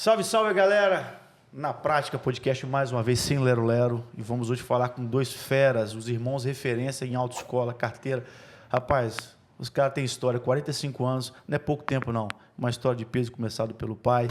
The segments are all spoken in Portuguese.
Salve, salve, galera! Na prática, podcast mais uma vez sem lero-lero. E vamos hoje falar com dois feras, os irmãos referência em autoescola, carteira. Rapaz, os caras têm história, 45 anos, não é pouco tempo não. Uma história de peso começado pelo pai.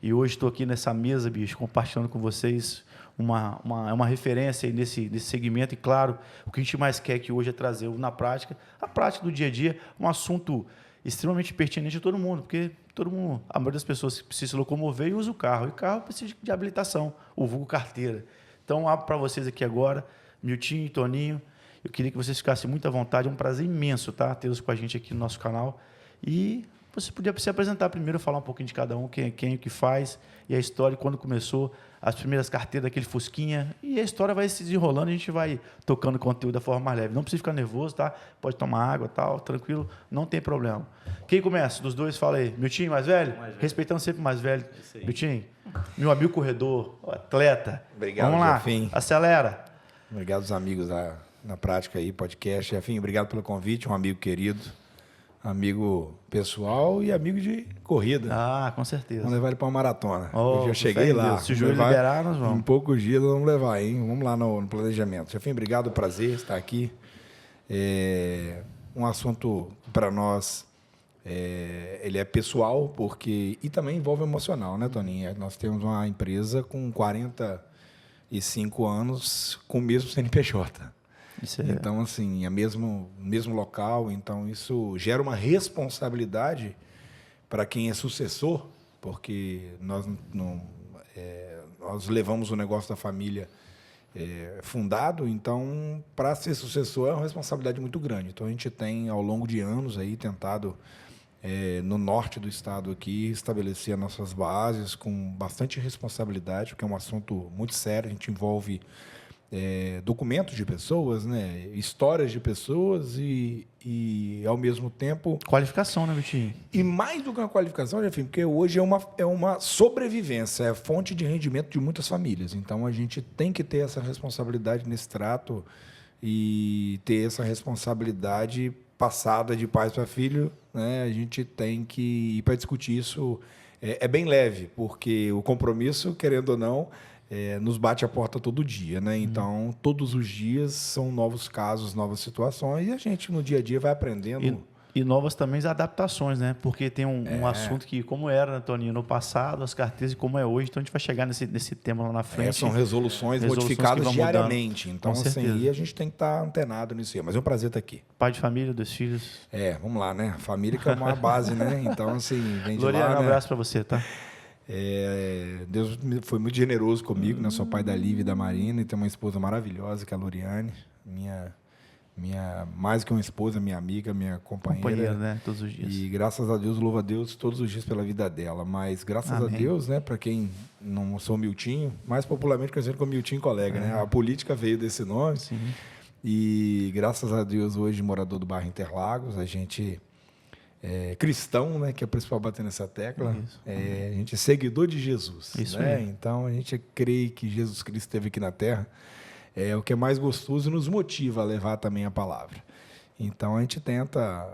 E hoje estou aqui nessa mesa, bicho, compartilhando com vocês uma referência aí nesse segmento. E claro, o que a gente mais quer aqui hoje é trazer na prática, a prática do dia a dia, um assunto extremamente pertinente a todo mundo, porque todo mundo, a maioria das pessoas precisa se locomover e usa o carro. E carro precisa de habilitação, o vulgo carteira. Então, abro para vocês aqui agora, Miltinho e Toninho. Eu queria que vocês ficassem muito à vontade. É um prazer imenso, tá? Tê-los com a gente aqui no nosso canal. E você podia se apresentar primeiro, falar um pouquinho de cada um, quem o que faz, e a história, quando começou, as primeiras carteiras daquele Fusquinha, e a história vai se desenrolando, a gente vai tocando conteúdo da forma mais leve. Não precisa ficar nervoso, tá? Pode tomar água, tal, tranquilo, não tem problema. Quem começa? Dos dois, fala aí. Miltinho, mais velho? Respeitando sempre o mais velho. Miltinho, meu amigo corredor, atleta. Obrigado, vamos lá, Jefim. acelera. Obrigado aos amigos na prática aí, podcast. Jefim, obrigado pelo convite, um amigo querido. Amigo pessoal e amigo de corrida. Ah, com certeza. Vamos levar ele para uma maratona. Oh, eu já cheguei lá. Deus. Se o joelho liberar, nós vamos. Em poucos dias nós vamos levar, hein? Vamos lá no planejamento. Jefim, obrigado, prazer estar aqui. Um assunto para nós, ele é pessoal, e também envolve emocional, né, Toninho? Nós temos uma empresa com 45 anos com o mesmo CNPJ. Então, assim, é mesmo local, então isso gera uma responsabilidade para quem é sucessor, porque nós levamos o negócio da família fundado, então, para ser sucessor é uma responsabilidade muito grande. Então, a gente tem, ao longo de anos, aí, tentado, no norte do estado aqui, estabelecer as nossas bases com bastante responsabilidade, porque é um assunto muito sério, a gente envolve documentos de pessoas, né? Histórias de pessoas e, ao mesmo tempo... Qualificação, né, Vitinho? E mais do que uma qualificação, Jefim, porque hoje é uma sobrevivência, é fonte de rendimento de muitas famílias. Então, a gente tem que ter essa responsabilidade nesse trato e ter essa responsabilidade passada de pais para filho, né? A gente tem que ir para discutir isso. É bem leve, porque o compromisso, querendo ou não, nos bate a porta todo dia, né? Então, todos os dias são novos casos, novas situações, e a gente, no dia a dia, vai aprendendo. E novas também adaptações, né? Porque tem um assunto que, como era, né, Toninho, no passado, as carteiras e como é hoje, então a gente vai chegar nesse tema lá na frente. São resoluções modificadas diariamente. Então, assim, a gente tem que estar antenado nisso aí. Mas é um prazer estar aqui. Pai de família, 2 filhos. Vamos lá, né? Família que é uma base, né? Então, assim, vem de Loriana, lá, um né? abraço para você, tá? Deus foi muito generoso comigo, né? Sou pai da Lívia e da Marina, e tenho uma esposa maravilhosa, que é a Loriane, minha mais que uma esposa, minha amiga, minha companheira, né? Todos os dias. E graças a Deus, louvo a Deus todos os dias pela vida dela. Mas graças a Deus, né? Para quem não sou Miltinho, mais popularmente conhecido como Miltinho Colega, né? A política veio desse nome. Sim. E graças a Deus, hoje morador do bairro Interlagos, a gente cristão, né, que é o principal bater nessa tecla. A gente é seguidor de Jesus. Isso né? aí. Então, a gente crê que Jesus Cristo esteve aqui na Terra. O que é mais gostoso e nos motiva a levar também a palavra. Então, a gente tenta,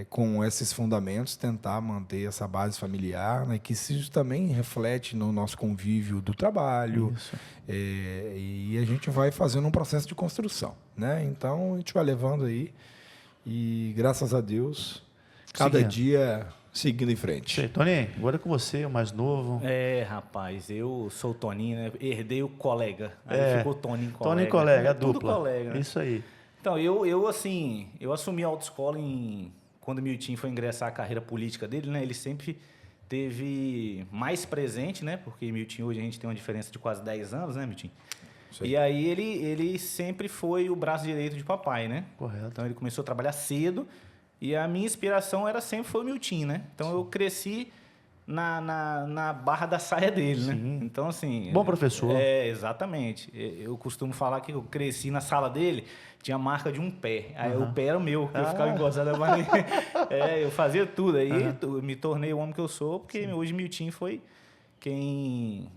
com esses fundamentos, tentar manter essa base familiar, né, que isso também reflete no nosso convívio do trabalho. E a gente vai fazendo um processo de construção. Né? Então, a gente vai levando aí e, graças a Deus... Cada dia seguindo em frente. Toninho, agora é com você, o mais novo. Rapaz, eu sou o Toninho, né? Herdei o colega. Aí ficou Toninho Colega. Toninho Colega, a dupla. Tudo colega, né? Isso aí. Então, eu assumi a autoescola quando o Miltinho foi ingressar a carreira política dele, né? Ele sempre teve mais presente, né? Porque Miltinho, hoje a gente tem uma diferença de quase 10 anos, né, Miltinho? E aí ele sempre foi o braço direito de papai, né? Correto. Então, ele começou a trabalhar cedo. E a minha inspiração sempre foi o Miltinho, né? Então, eu cresci na barra da saia dele, né? Então, assim... Bom professor. Exatamente. Eu costumo falar que eu cresci na sala dele, tinha marca de um pé. Aí o pé era o meu, que eu ficava encostado na parede. Eu fazia tudo. Aí eu me tornei o homem que eu sou, porque hoje Miltinho foi quem...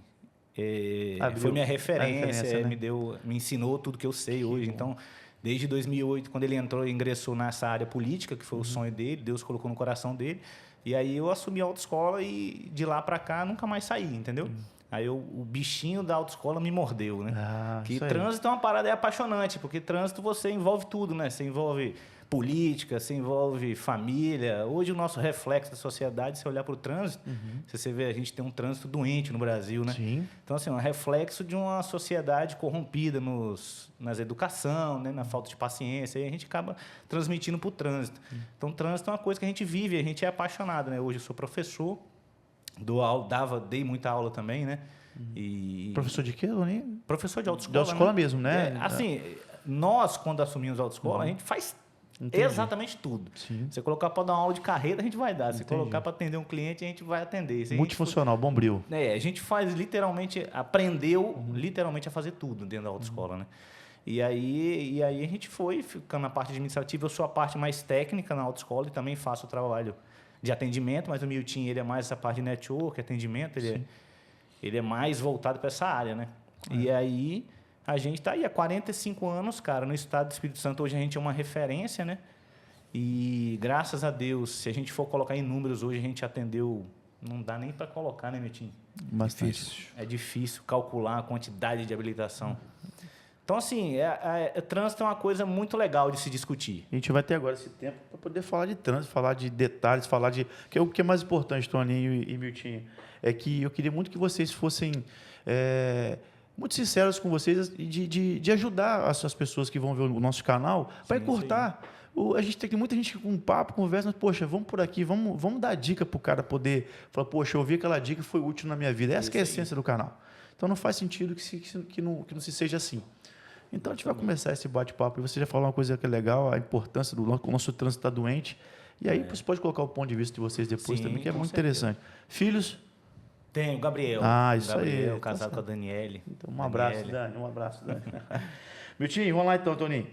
foi minha referência, né? me ensinou tudo que eu sei hoje. Então... Desde 2008, quando ele ingressou nessa área política, que foi o sonho dele, Deus colocou no coração dele, E aí eu assumi a autoescola e de lá para cá nunca mais saí, entendeu? Aí o bichinho da autoescola me mordeu, né? Que isso aí. trânsito é uma parada apaixonante, porque trânsito você envolve tudo, né? Você envolve política, você envolve família. Hoje o nosso reflexo da sociedade, se olhar para o trânsito, você vê, a gente tem um trânsito doente no Brasil, né? Sim. Então, assim, é um reflexo de uma sociedade corrompida nas educação, né? Na falta de paciência, e a gente acaba transmitindo para o trânsito. Então, o trânsito é uma coisa que a gente vive, a gente é apaixonado, né? Hoje eu sou professor, dou aula, dei muita aula também, né? E Professor de quê, Toninho? professor de autoescola. De autoescola mesmo, né? Assim, nós, quando assumimos a autoescola, a gente faz exatamente tudo. Sim. Você colocar para dar uma aula de carreira, a gente vai dar. Se colocar para atender um cliente, a gente vai atender. Se a gente Multifuncional, Bombril. a gente faz literalmente, aprendeu literalmente a fazer tudo dentro da autoescola, né? E aí a gente foi ficando na parte administrativa. Eu sou a parte mais técnica na autoescola e também faço o trabalho de atendimento, mas o Milton, ele é mais essa parte de network, atendimento, ele é mais voltado para essa área, né? E aí a gente está aí há 45 anos, cara, no estado do Espírito Santo. Hoje a gente é uma referência, né? E graças a Deus, se a gente for colocar em números, hoje a gente atendeu, não dá nem para colocar, né, Milton? Bastante. É difícil calcular a quantidade de habilitação. Então, assim, trânsito é uma coisa muito legal de se discutir. A gente vai ter agora esse tempo para poder falar de trânsito, falar de detalhes, falar de... O que é mais importante, Toninho e Miltinho, é que eu queria muito que vocês fossem muito sinceros com vocês e de ajudar as pessoas que vão ver o nosso canal para encurtar. A gente tem muita gente com papo, conversa, mas, poxa, vamos por aqui, vamos dar dica para o cara poder falar, poxa, eu ouvi aquela dica e foi útil na minha vida. Essa que é a essência do canal. Então, não faz sentido que não se seja assim. Então, a gente vai começar esse bate-papo e você já falou uma coisa que é legal, a importância do nosso trânsito estar doente. E aí, você pode colocar o ponto de vista de vocês depois também, que é muito interessante. Filhos? Tem o Gabriel. Isso Gabriel, aí. casado com a Daniele. Então, um abraço, Dani. Um abraço, Dani. Miltinho, vamos lá então, Toninho.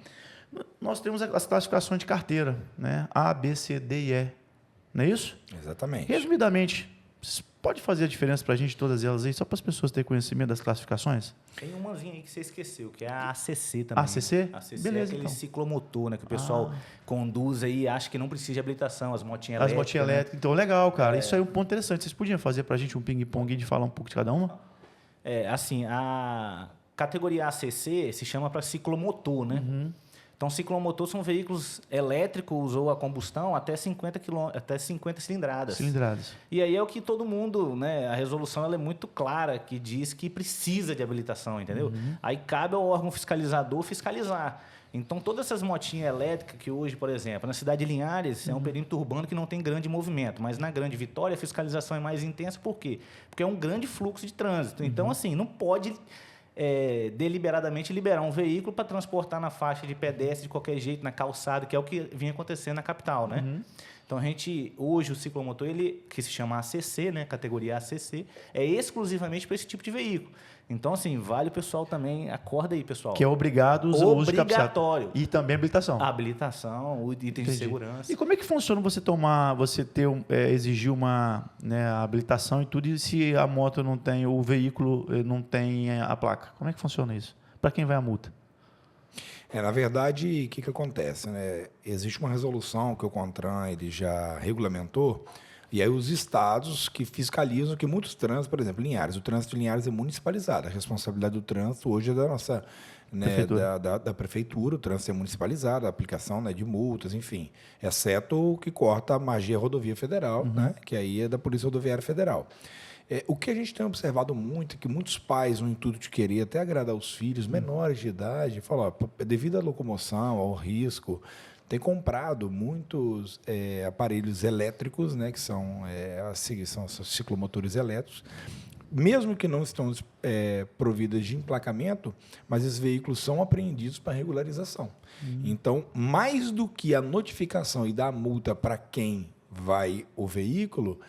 Nós temos as classificações de carteira, né? A, B, C, D e E. Não é isso? Exatamente. Resumidamente, pode fazer a diferença para a gente, todas elas aí, só para as pessoas terem conhecimento das classificações? Tem umazinha aí que você esqueceu, que é a ACC também. ACC? ACC Beleza, é aquele então. ciclomotor, né? Que o pessoal conduz aí e acha que não precisa de habilitação, as motinhas elétricas. As motinhas elétricas. Então, legal, cara. Isso aí é um ponto interessante. Vocês podiam fazer para a gente um ping-pong de falar um pouco de cada uma? Assim, a categoria ACC se chama para ciclomotor, né? Então, ciclomotor são veículos elétricos ou a combustão até 50 cilindradas. E aí é o que todo mundo, né? A resolução ela é muito clara, que diz que precisa de habilitação, entendeu? Aí cabe ao órgão fiscalizador fiscalizar. Então, todas essas motinhas elétricas que hoje, por exemplo, na cidade de Linhares, é um perímetro urbano que não tem grande movimento, mas na Grande Vitória a fiscalização é mais intensa. Por quê? Porque é um grande fluxo de trânsito. Então, assim, não pode... deliberadamente liberar um veículo para transportar na faixa de pedestre de qualquer jeito, na calçada, que é o que vinha acontecendo na capital, né? Então, hoje, o ciclomotor, que se chama ACC, né? Categoria ACC, é exclusivamente para esse tipo de veículo. Então, assim, vale o pessoal também, acorda aí, pessoal. Que é obrigado o uso de capacete. Obrigatório. E também habilitação. Habilitação, o item de segurança. E como é que funciona exigir uma habilitação e tudo, e se a moto não tem, o veículo não tem a placa? Como é que funciona isso? Para quem vai a multa? Na verdade, o que acontece? Né? Existe uma resolução que o CONTRAN ele já regulamentou, e aí os estados que fiscalizam que muitos trânsitos, por exemplo, Linhares, o trânsito de Linhares é municipalizado. A responsabilidade do trânsito hoje é da nossa prefeitura. Da prefeitura, o trânsito é municipalizado, a aplicação de multas, enfim, exceto o que corta a magia rodovia federal, né? Que aí é da Polícia Rodoviária Federal. O que a gente tem observado muito é que muitos pais, no intuito de querer até agradar os filhos menores de idade, falam, devido à locomoção, ao risco, tem comprado muitos aparelhos elétricos, né, que são ciclomotores elétricos, mesmo que não estão providas de emplacamento, mas esses veículos são apreendidos para regularização. Então, mais do que a notificação e dar a multa para quem vai o veículo,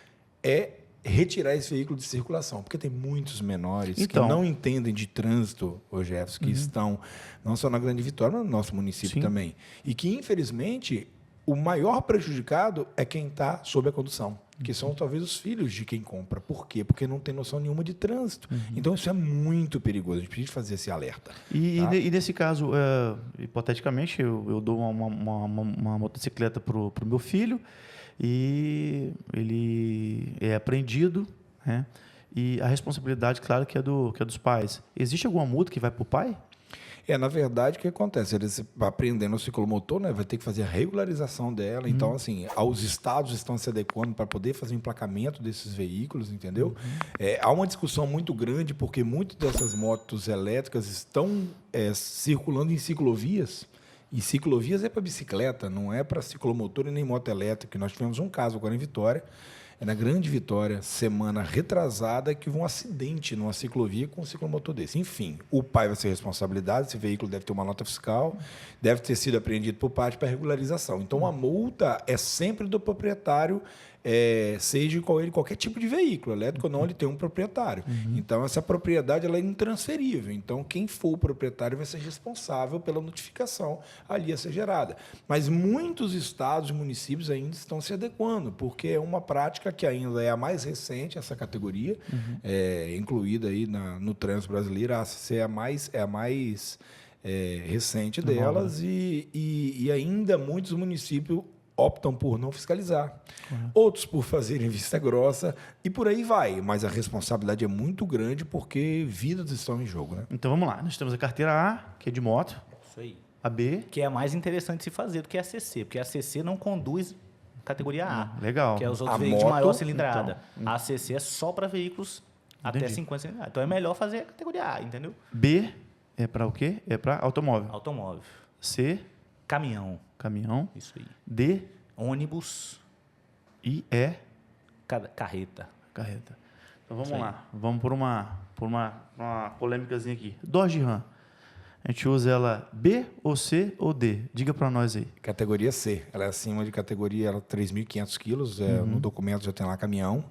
retirar esse veículo de circulação, porque tem muitos menores que não entendem de trânsito, Jefferson, que estão não só na Grande Vitória, mas no nosso município também. E que, infelizmente, o maior prejudicado é quem está sob a condução, que são talvez os filhos de quem compra. Por quê? Porque não tem noção nenhuma de trânsito. Então, isso é muito perigoso. A gente precisa fazer esse alerta. E nesse caso, hipoteticamente, eu dou uma motocicleta para o meu filho, e ele é apreendido, né? E a responsabilidade, claro, que é dos pais. Existe alguma multa que vai para o pai? Na verdade, o que acontece? Eles aprendendo o ciclomotor, né, vai ter que fazer a regularização dela. Então, assim, os estados estão se adequando para poder fazer o emplacamento desses veículos, entendeu? Há uma discussão muito grande, porque muitas dessas motos elétricas estão circulando em ciclovias. E ciclovias é para bicicleta, não é para ciclomotor e nem moto elétrica. Nós tivemos um caso agora em Vitória, na Grande Vitória, semana retrasada, que houve um acidente numa ciclovia com um ciclomotor desse. Enfim, o pai vai ser responsabilidade, esse veículo deve ter uma nota fiscal, deve ter sido apreendido por parte para regularização. Então, a multa é sempre do proprietário, seja qual ele, qualquer tipo de veículo, elétrico ou não, ele tem um proprietário. Então, essa propriedade ela é intransferível. Então, quem for o proprietário vai ser responsável pela notificação ali a ser gerada. Mas muitos estados e municípios ainda estão se adequando, porque é uma prática que ainda é a mais recente, essa categoria, incluída aí no trânsito brasileiro. A ACC é a mais recente delas, e ainda muitos municípios optam por não fiscalizar, outros por fazerem vista grossa, e por aí vai. Mas a responsabilidade é muito grande, porque vidas estão em jogo, né? Então vamos lá, nós temos a carteira A, que é de moto. Isso aí. A B. Que é a mais interessante de se fazer do que a CC, porque a CC não conduz categoria A. Legal. Que é os outros A veículos de moto, maior cilindrada. então. A CC é só para veículos até 50 cilindradas. Então é melhor fazer a categoria A, entendeu? B é para o quê? É para automóvel. Automóvel. C, Caminhão. caminhão. Isso aí. D, Ônibus. I, E, Carreta. carreta. Então vamos Isso aí. lá. Vamos por uma polêmicazinha aqui. Dodge Ram. A gente usa ela B ou C ou D? Diga para nós aí. Categoria C. Ela é acima de categoria, ela 3.500 quilos. No documento já tem lá caminhão.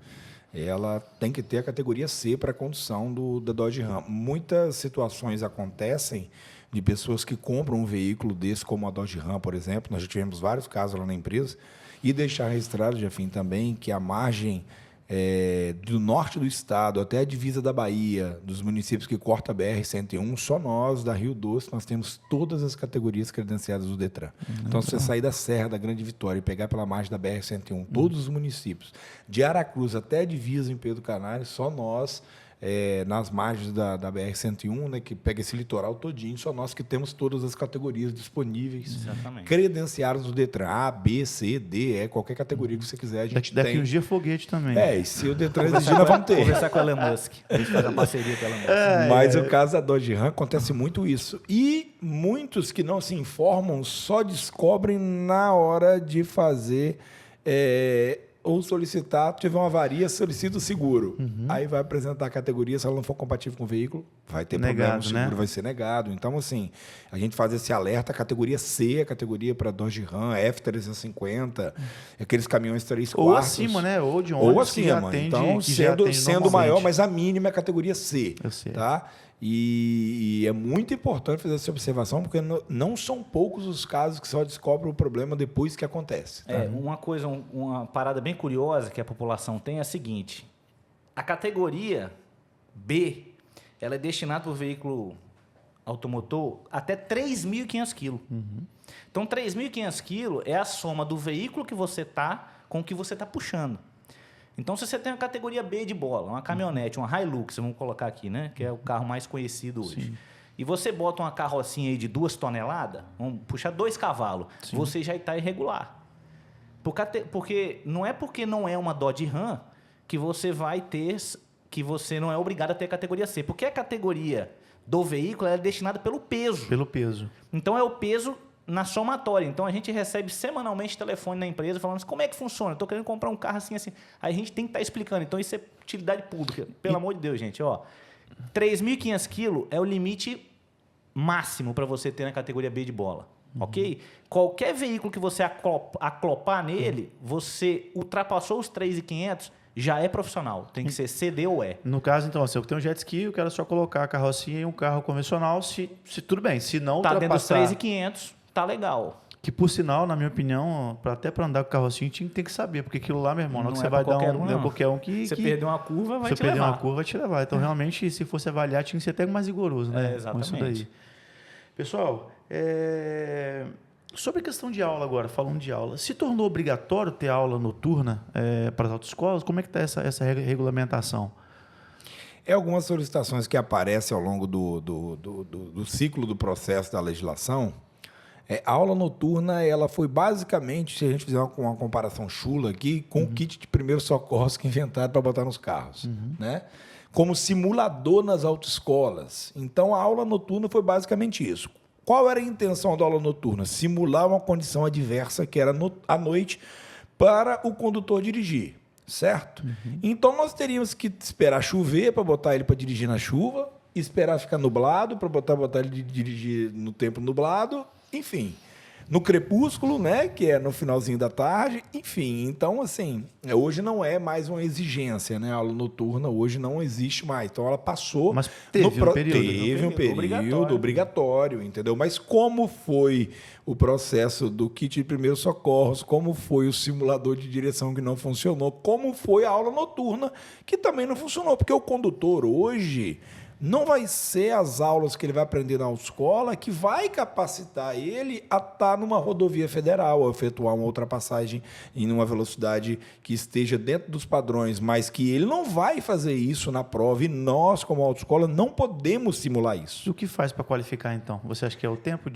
Ela tem que ter a categoria C para a condução da Dodge Ram. Muitas situações acontecem de pessoas que compram um veículo desse, como a Dodge Ram, por exemplo. Nós já tivemos vários casos lá na empresa. E deixar registrado, Jefim, também, que a margem do norte do estado até a divisa da Bahia, dos municípios que corta a BR-101, só nós, da Rio Doce, nós temos todas as categorias credenciadas do Detran. Então, se você sair da Serra da Grande Vitória e pegar pela margem da BR-101, todos os municípios, de Aracruz até a divisa em Pedro Canário, só nós, nas margens da BR-101, né, que pega esse litoral todinho, só nós que temos todas as categorias disponíveis, Exatamente. credenciadas no Detran, A, B, C, D, qualquer categoria que você quiser, a gente Daqui tem. uns dias foguete também. E se o Detran exigir, nós vamos ter. Conversar com o Elon Musk. A gente fazer uma parceria com o Elon Musk. Mas o caso da Dodge Ram acontece muito isso. E muitos que não se informam só descobrem na hora de fazer ou solicitar, tiver uma avaria, solicita o seguro. Aí vai apresentar a categoria, se ela não for compatível com o veículo, vai ter problema, Negado, o seguro né? vai ser negado. Então, assim, a gente faz esse alerta, a categoria C, a categoria para Dodge Ram, F350, aqueles caminhões 3/4. Ou acima, né? Ou de ônibus Ou que já acima. atende, Então, que já atende sendo normalmente. maior, mas a mínima é a categoria C. Eu sei. Tá? E é muito importante fazer essa observação, porque não são poucos os casos que só descobrem o problema depois que acontece. Tá? Uma coisa, uma parada bem curiosa que a população tem é a seguinte: a categoria B, ela é destinada para o veículo automotor até 3.500 quilos. Então, 3.500 quilos é a soma do veículo que você está com o que você está puxando. Então, se você tem uma categoria B de bola, uma caminhonete, uma Hilux, vamos colocar aqui, né? Que é o carro mais conhecido hoje. Sim. E você bota uma carrocinha aí de 2 toneladas, vamos puxar 2 cavalos, você já está irregular. Porque não é porque não é uma Dodge Ram que você vai ter, que você não é obrigado a ter a categoria C. Porque a categoria do veículo é destinada pelo peso. Pelo peso. Então, é o peso na somatória. Então, a gente recebe semanalmente telefone na empresa falando assim, como é que funciona? Estou querendo comprar um carro assim, assim. Aí a gente tem que estar explicando. Então, isso é utilidade pública. Pelo amor de Deus, gente. 3.500 quilos é o limite máximo para você ter na categoria B de bola. Ok? Qualquer veículo que você aclopar nele, você ultrapassou os 3.500, já é profissional. Tem que ser C, D ou E. No caso, então, se eu tenho um jet ski, eu quero só colocar a carrocinha em um carro convencional, se tudo bem. Se não Tá dentro dos ultrapassar... 3.500, tá legal. Que, por sinal, na minha opinião, até para andar com carrocinha, tinha que ter que saber, porque aquilo lá, meu irmão, não é que Não você é vai pra dar qualquer um... um, Não é não. qualquer um que... Você perder uma curva, vai Se te perder levar. uma curva, vai te levar. Então, realmente, se fosse avaliar, tinha que ser até mais rigoroso, né? Com isso Exatamente. daí. Pessoal, Sobre a questão de aula agora, falando de aula, se tornou obrigatório ter aula noturna para as autoescolas? Como é que está essa regulamentação? Algumas solicitações que aparecem ao longo do ciclo do processo da legislação. A aula noturna, ela foi basicamente, se a gente fizer uma comparação chula aqui, com o kit de primeiros socorros que inventaram para botar nos carros, né? Como simulador nas autoescolas. Então, a aula noturna foi basicamente isso. Qual era a intenção da aula noturna? Simular uma condição adversa, que era à noite, para o condutor dirigir, certo? Então, nós teríamos que esperar chover para botar ele para dirigir na chuva, esperar ficar nublado para botar ele dirigir no tempo nublado, enfim, no crepúsculo, né, que é no finalzinho da tarde, enfim. Então, assim, hoje não é mais uma exigência, né? A aula noturna hoje não existe mais. Então, ela passou... Mas teve um período obrigatório, entendeu? Mas como foi o processo do kit de primeiros socorros, como foi o simulador de direção que não funcionou, como foi a aula noturna, que também não funcionou, porque o condutor hoje... Não vai ser as aulas que ele vai aprender na autoescola que vai capacitar ele a estar numa rodovia federal, a efetuar uma ultrapassagem em uma velocidade que esteja dentro dos padrões, mas que ele não vai fazer isso na prova e nós, como autoescola, não podemos simular isso. E o que faz para qualificar, então? Você acha que é o tempo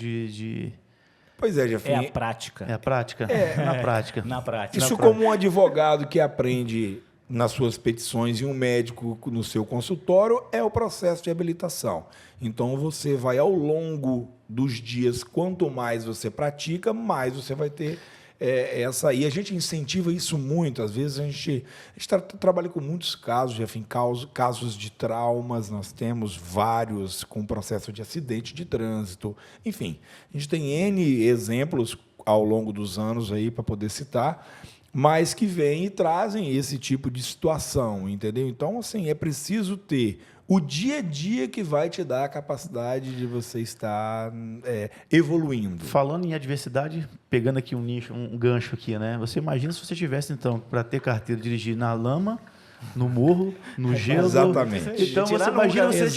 Pois é, Jefinho. É a prática. É a prática? Na prática. Na prática. Isso como um advogado que aprende... nas suas petições e um médico no seu consultório, é o processo de habilitação. Então, você vai ao longo dos dias, quanto mais você pratica, mais você vai ter essa... E a gente incentiva isso muito. Às vezes, a gente trabalha com muitos casos, enfim, casos de traumas, nós temos vários com processo de acidente de trânsito. Enfim, a gente tem N exemplos ao longo dos anos aí para poder citar, mas que vêm e trazem esse tipo de situação, entendeu? Então, assim, é preciso ter o dia a dia que vai te dar a capacidade de você estar evoluindo. Falando em adversidade, pegando aqui um gancho aqui, né? Você imagina se você tivesse, então, para ter carteira, dirigir na lama, no morro, no gelo. Exatamente. Então, você imagina você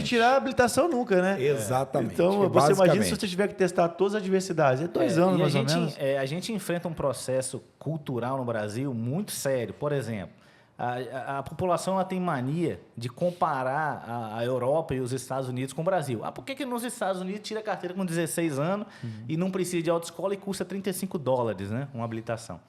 tirar a habilitação nunca, né? Exatamente. Então, você imagina se você tiver que testar todas as adversidades. É 2 anos, mais ou menos. A gente enfrenta um processo cultural no Brasil muito sério. Por exemplo, a população ela tem mania de comparar a Europa e os Estados Unidos com o Brasil. Por que nos Estados Unidos tira a carteira com 16 anos e não precisa de autoescola e custa $35, né? Uma habilitação.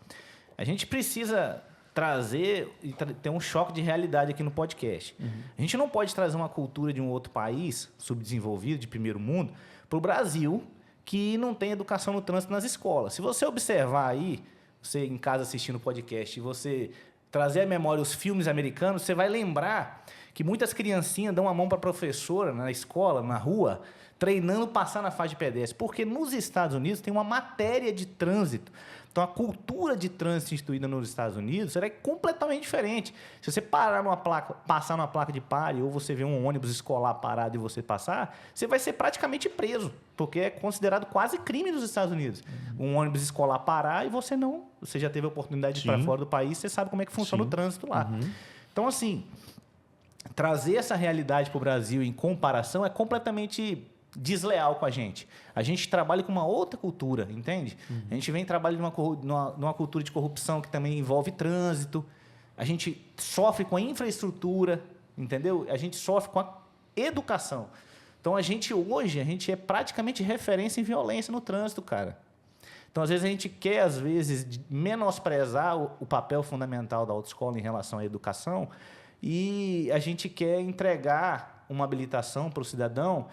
A gente precisa... trazer e ter um choque de realidade aqui no podcast. A gente não pode trazer uma cultura de um outro país subdesenvolvido, de primeiro mundo, para o Brasil, que não tem educação no trânsito nas escolas. Se você observar aí, você em casa assistindo o podcast, e você trazer à memória os filmes americanos, você vai lembrar que muitas criancinhas dão a mão para a professora na escola, na rua, treinando passar na faixa de pedestre. Porque nos Estados Unidos tem uma matéria de trânsito. Então, a cultura de trânsito instituída nos Estados Unidos é completamente diferente. Se você parar passar numa placa de pare, ou você vê um ônibus escolar parado e você passar, você vai ser praticamente preso, porque é considerado quase crime nos Estados Unidos. Um ônibus escolar parar e você não... Você já teve a oportunidade de ir para fora do país, você sabe como é que funciona o trânsito lá. Então, assim, trazer essa realidade para o Brasil em comparação é completamente... desleal com a gente. A gente trabalha com uma outra cultura, entende? A gente vem trabalhando numa cultura de corrupção que também envolve trânsito. A gente sofre com a infraestrutura, entendeu? A gente sofre com a educação. Então, hoje, a gente é praticamente referência em violência no trânsito, cara. Então, às vezes, a gente quer, às vezes, menosprezar o papel fundamental da autoescola em relação à educação e a gente quer entregar uma habilitação para o cidadão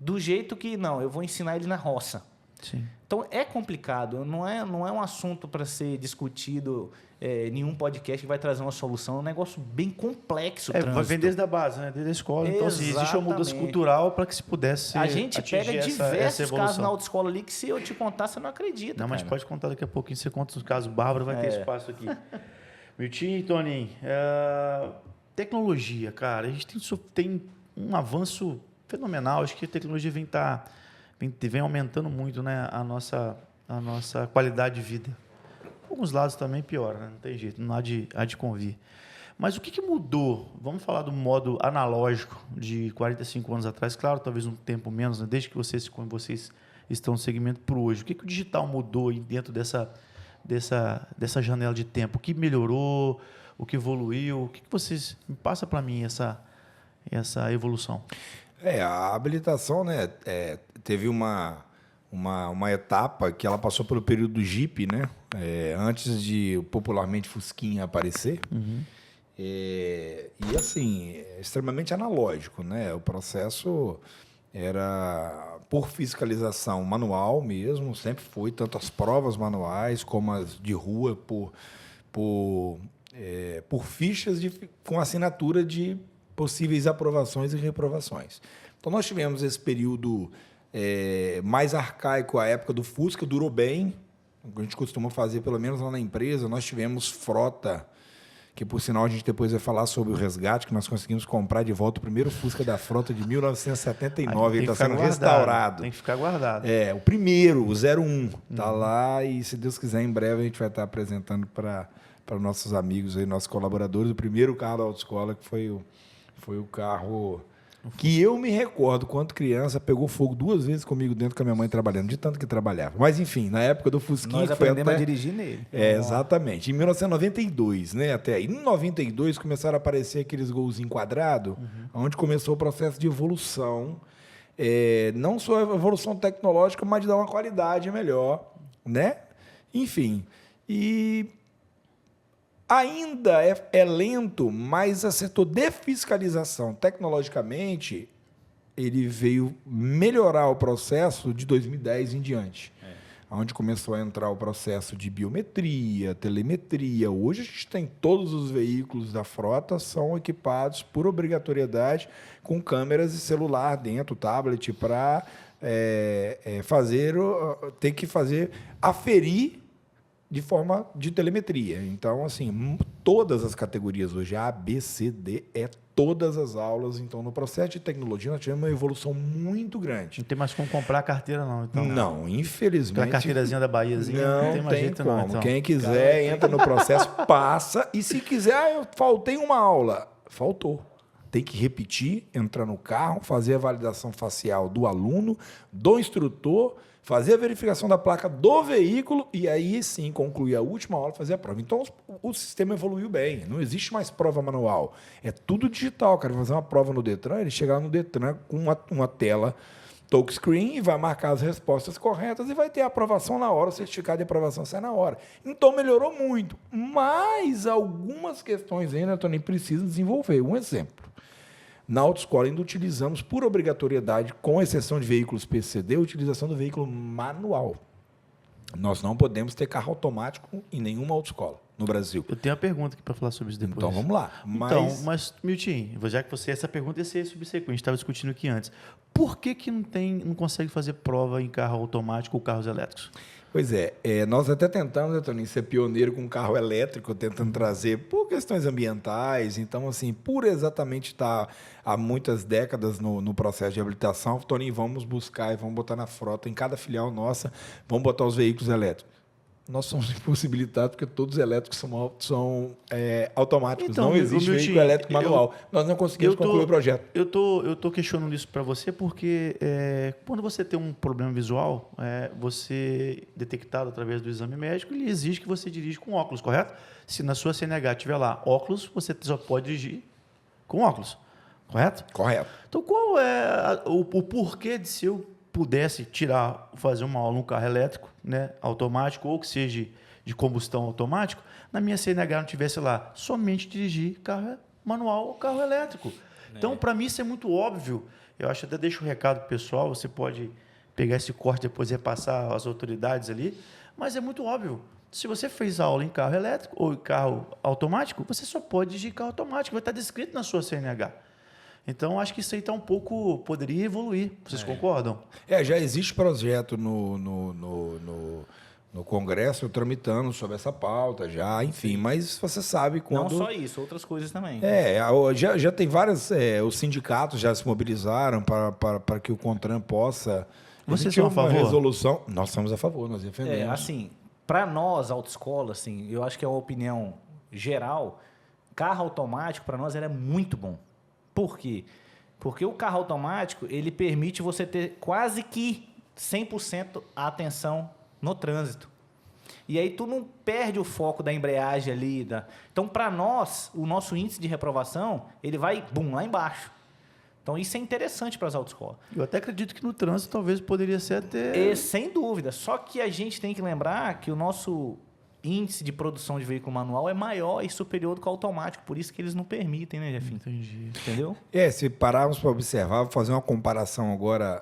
do jeito que, não, eu vou ensinar ele na roça. Sim. Então, é complicado. Não é um assunto para ser discutido em nenhum podcast que vai trazer uma solução. É um negócio bem complexo. Vai vir desde a base, né? Desde a escola. Então, assim, existe uma mudança cultural para que se pudesse a gente pega diversos essa casos na autoescola ali que, se eu te contar, você não acredita. Não, mas pode contar daqui a pouquinho. Você conta os casos bárbaros, vai ter espaço aqui. Miltinho e Toninho, tecnologia, cara. A gente tem um avanço fenomenal. Acho que a tecnologia vem aumentando muito, né, a nossa qualidade de vida. Alguns lados também piora, né? Não tem jeito, não há de convir. Mas o que mudou? Vamos falar do modo analógico de 45 anos atrás. Claro, talvez um tempo menos, né? Desde que vocês estão no segmento para hoje. O que o digital mudou aí dentro dessa janela de tempo? O que melhorou? O que evoluiu? O que vocês... Passa para mim essa evolução. A habilitação, né, teve uma etapa que ela passou pelo período do Jeep, né, antes de popularmente Fusquinha aparecer. Uhum. E assim, extremamente analógico, né? O processo era por fiscalização manual mesmo, sempre foi, tanto as provas manuais como as de rua, por fichas com assinatura de possíveis aprovações e reprovações. Então, nós tivemos esse período mais arcaico, a época do Fusca, durou bem. A gente costuma fazer, pelo menos lá na empresa, nós tivemos frota, que, por sinal, a gente depois vai falar sobre o resgate, que nós conseguimos comprar de volta o primeiro Fusca da frota de 1979, ele está sendo restaurado. Tem que ficar guardado. O primeiro, o 01, está lá e, se Deus quiser, em breve a gente vai estar apresentando para nossos amigos, aí, nossos colaboradores, o primeiro carro da autoescola, que foi o carro que eu me recordo, quando criança, pegou fogo 2 vezes comigo dentro com a minha mãe trabalhando, de tanto que trabalhava. Mas, enfim, na época do Fusquinha... Nós aprendemos a dirigir nele. Exatamente. Em 1992, né, até aí. Em 92, começaram a aparecer aqueles golzinhos quadrados, onde começou o processo de evolução. Não só a evolução tecnológica, mas de dar uma qualidade melhor, né? Enfim. E... ainda é lento, mas o setor de fiscalização, tecnologicamente, ele veio melhorar o processo de 2010 em diante, onde começou a entrar o processo de biometria, telemetria. Hoje a gente tem todos os veículos da frota são equipados por obrigatoriedade com câmeras e celular dentro, tablet, para aferir de forma de telemetria. Então, assim, todas as categorias hoje, A, B, C, D, todas as aulas. Então, no processo de tecnologia, nós tivemos uma evolução muito grande. Não tem mais como comprar a carteira, não. Então, não, infelizmente... Aquela carteirazinha da Bahiazinha, não tem mais jeito, como. não. Então. Quem quiser, entra no processo, passa, e se quiser, eu faltei uma aula. Faltou. Tem que repetir, entrar no carro, fazer a validação facial do aluno, do instrutor, fazer a verificação da placa do veículo e aí sim concluir a última aula, fazer a prova. Então o sistema evoluiu bem, não existe mais prova manual, é tudo digital. O cara vai fazer uma prova no Detran, ele chega lá no Detran com uma tela touchscreen e vai marcar as respostas corretas e vai ter a aprovação na hora, o certificado de aprovação sai na hora. Então melhorou muito, mas algumas questões ainda, Tony, precisam desenvolver. Um exemplo. Na autoescola ainda utilizamos, por obrigatoriedade, com exceção de veículos PCD, a utilização do veículo manual. Nós não podemos ter carro automático em nenhuma autoescola no Brasil. Eu tenho uma pergunta aqui para falar sobre isso depois. Então, vamos lá. Mas Milton, já que você... Essa pergunta ia ser subsequente, a gente estava discutindo aqui antes. Por que não consegue fazer prova em carro automático ou carros elétricos? Pois nós até tentamos, né, Toninho, ser pioneiro com carro elétrico, tentando trazer por questões ambientais. Então, assim, por exatamente estar há muitas décadas no processo de habilitação, Toninho, vamos buscar e vamos botar na frota, em cada filial nossa, vamos botar os veículos elétricos. Nós somos impossibilitados porque todos os elétricos são automáticos. Então, não existe veículo elétrico manual. Nós não conseguimos concluir o projeto. Eu tô questionando isso para você porque quando você tem um problema visual, você detectado através do exame médico, ele exige que você dirija com óculos, correto? Se na sua CNH tiver lá óculos, você só pode dirigir com óculos, correto? Correto. Então, qual é o porquê de se eu pudesse fazer uma aula num carro elétrico, né, automático, ou que seja de combustão automático, na minha CNH não tivesse lá somente dirigir carro manual ou carro elétrico. Então, para mim, isso é muito óbvio. Eu acho, até deixo um recado para o pessoal, você pode pegar esse corte depois e repassar às autoridades ali, mas é muito óbvio. Se você fez aula em carro elétrico ou em carro automático, você só pode dirigir carro automático, vai estar descrito na sua CNH. Então, acho que isso aí está poderia evoluir. Vocês concordam? Já existe projeto no Congresso tramitando sobre essa pauta, enfim, mas você sabe quando... Não só isso, outras coisas também. Já tem várias... os sindicatos já se mobilizaram para que o CONTRAN possa... Vocês são a favor? Resolução. Nós somos a favor, nós defendemos. Assim, para nós, autoescola, assim, eu acho que é uma opinião geral, carro automático, para nós, é muito bom. Por quê? Porque o carro automático, ele permite você ter quase que 100% a atenção no trânsito. E aí tu não perde o foco da embreagem ali. Então, para nós, o nosso índice de reprovação, ele vai, lá embaixo. Então, isso é interessante para as autoescolas. Eu até acredito que no trânsito talvez poderia ser até... Sem dúvida. Só que a gente tem que lembrar que o nosso índice de produção de veículo manual é maior e superior do que o automático. Por isso que eles não permitem, né, Jefinho? Entendi. Entendeu? Se pararmos para observar, vou fazer uma comparação agora.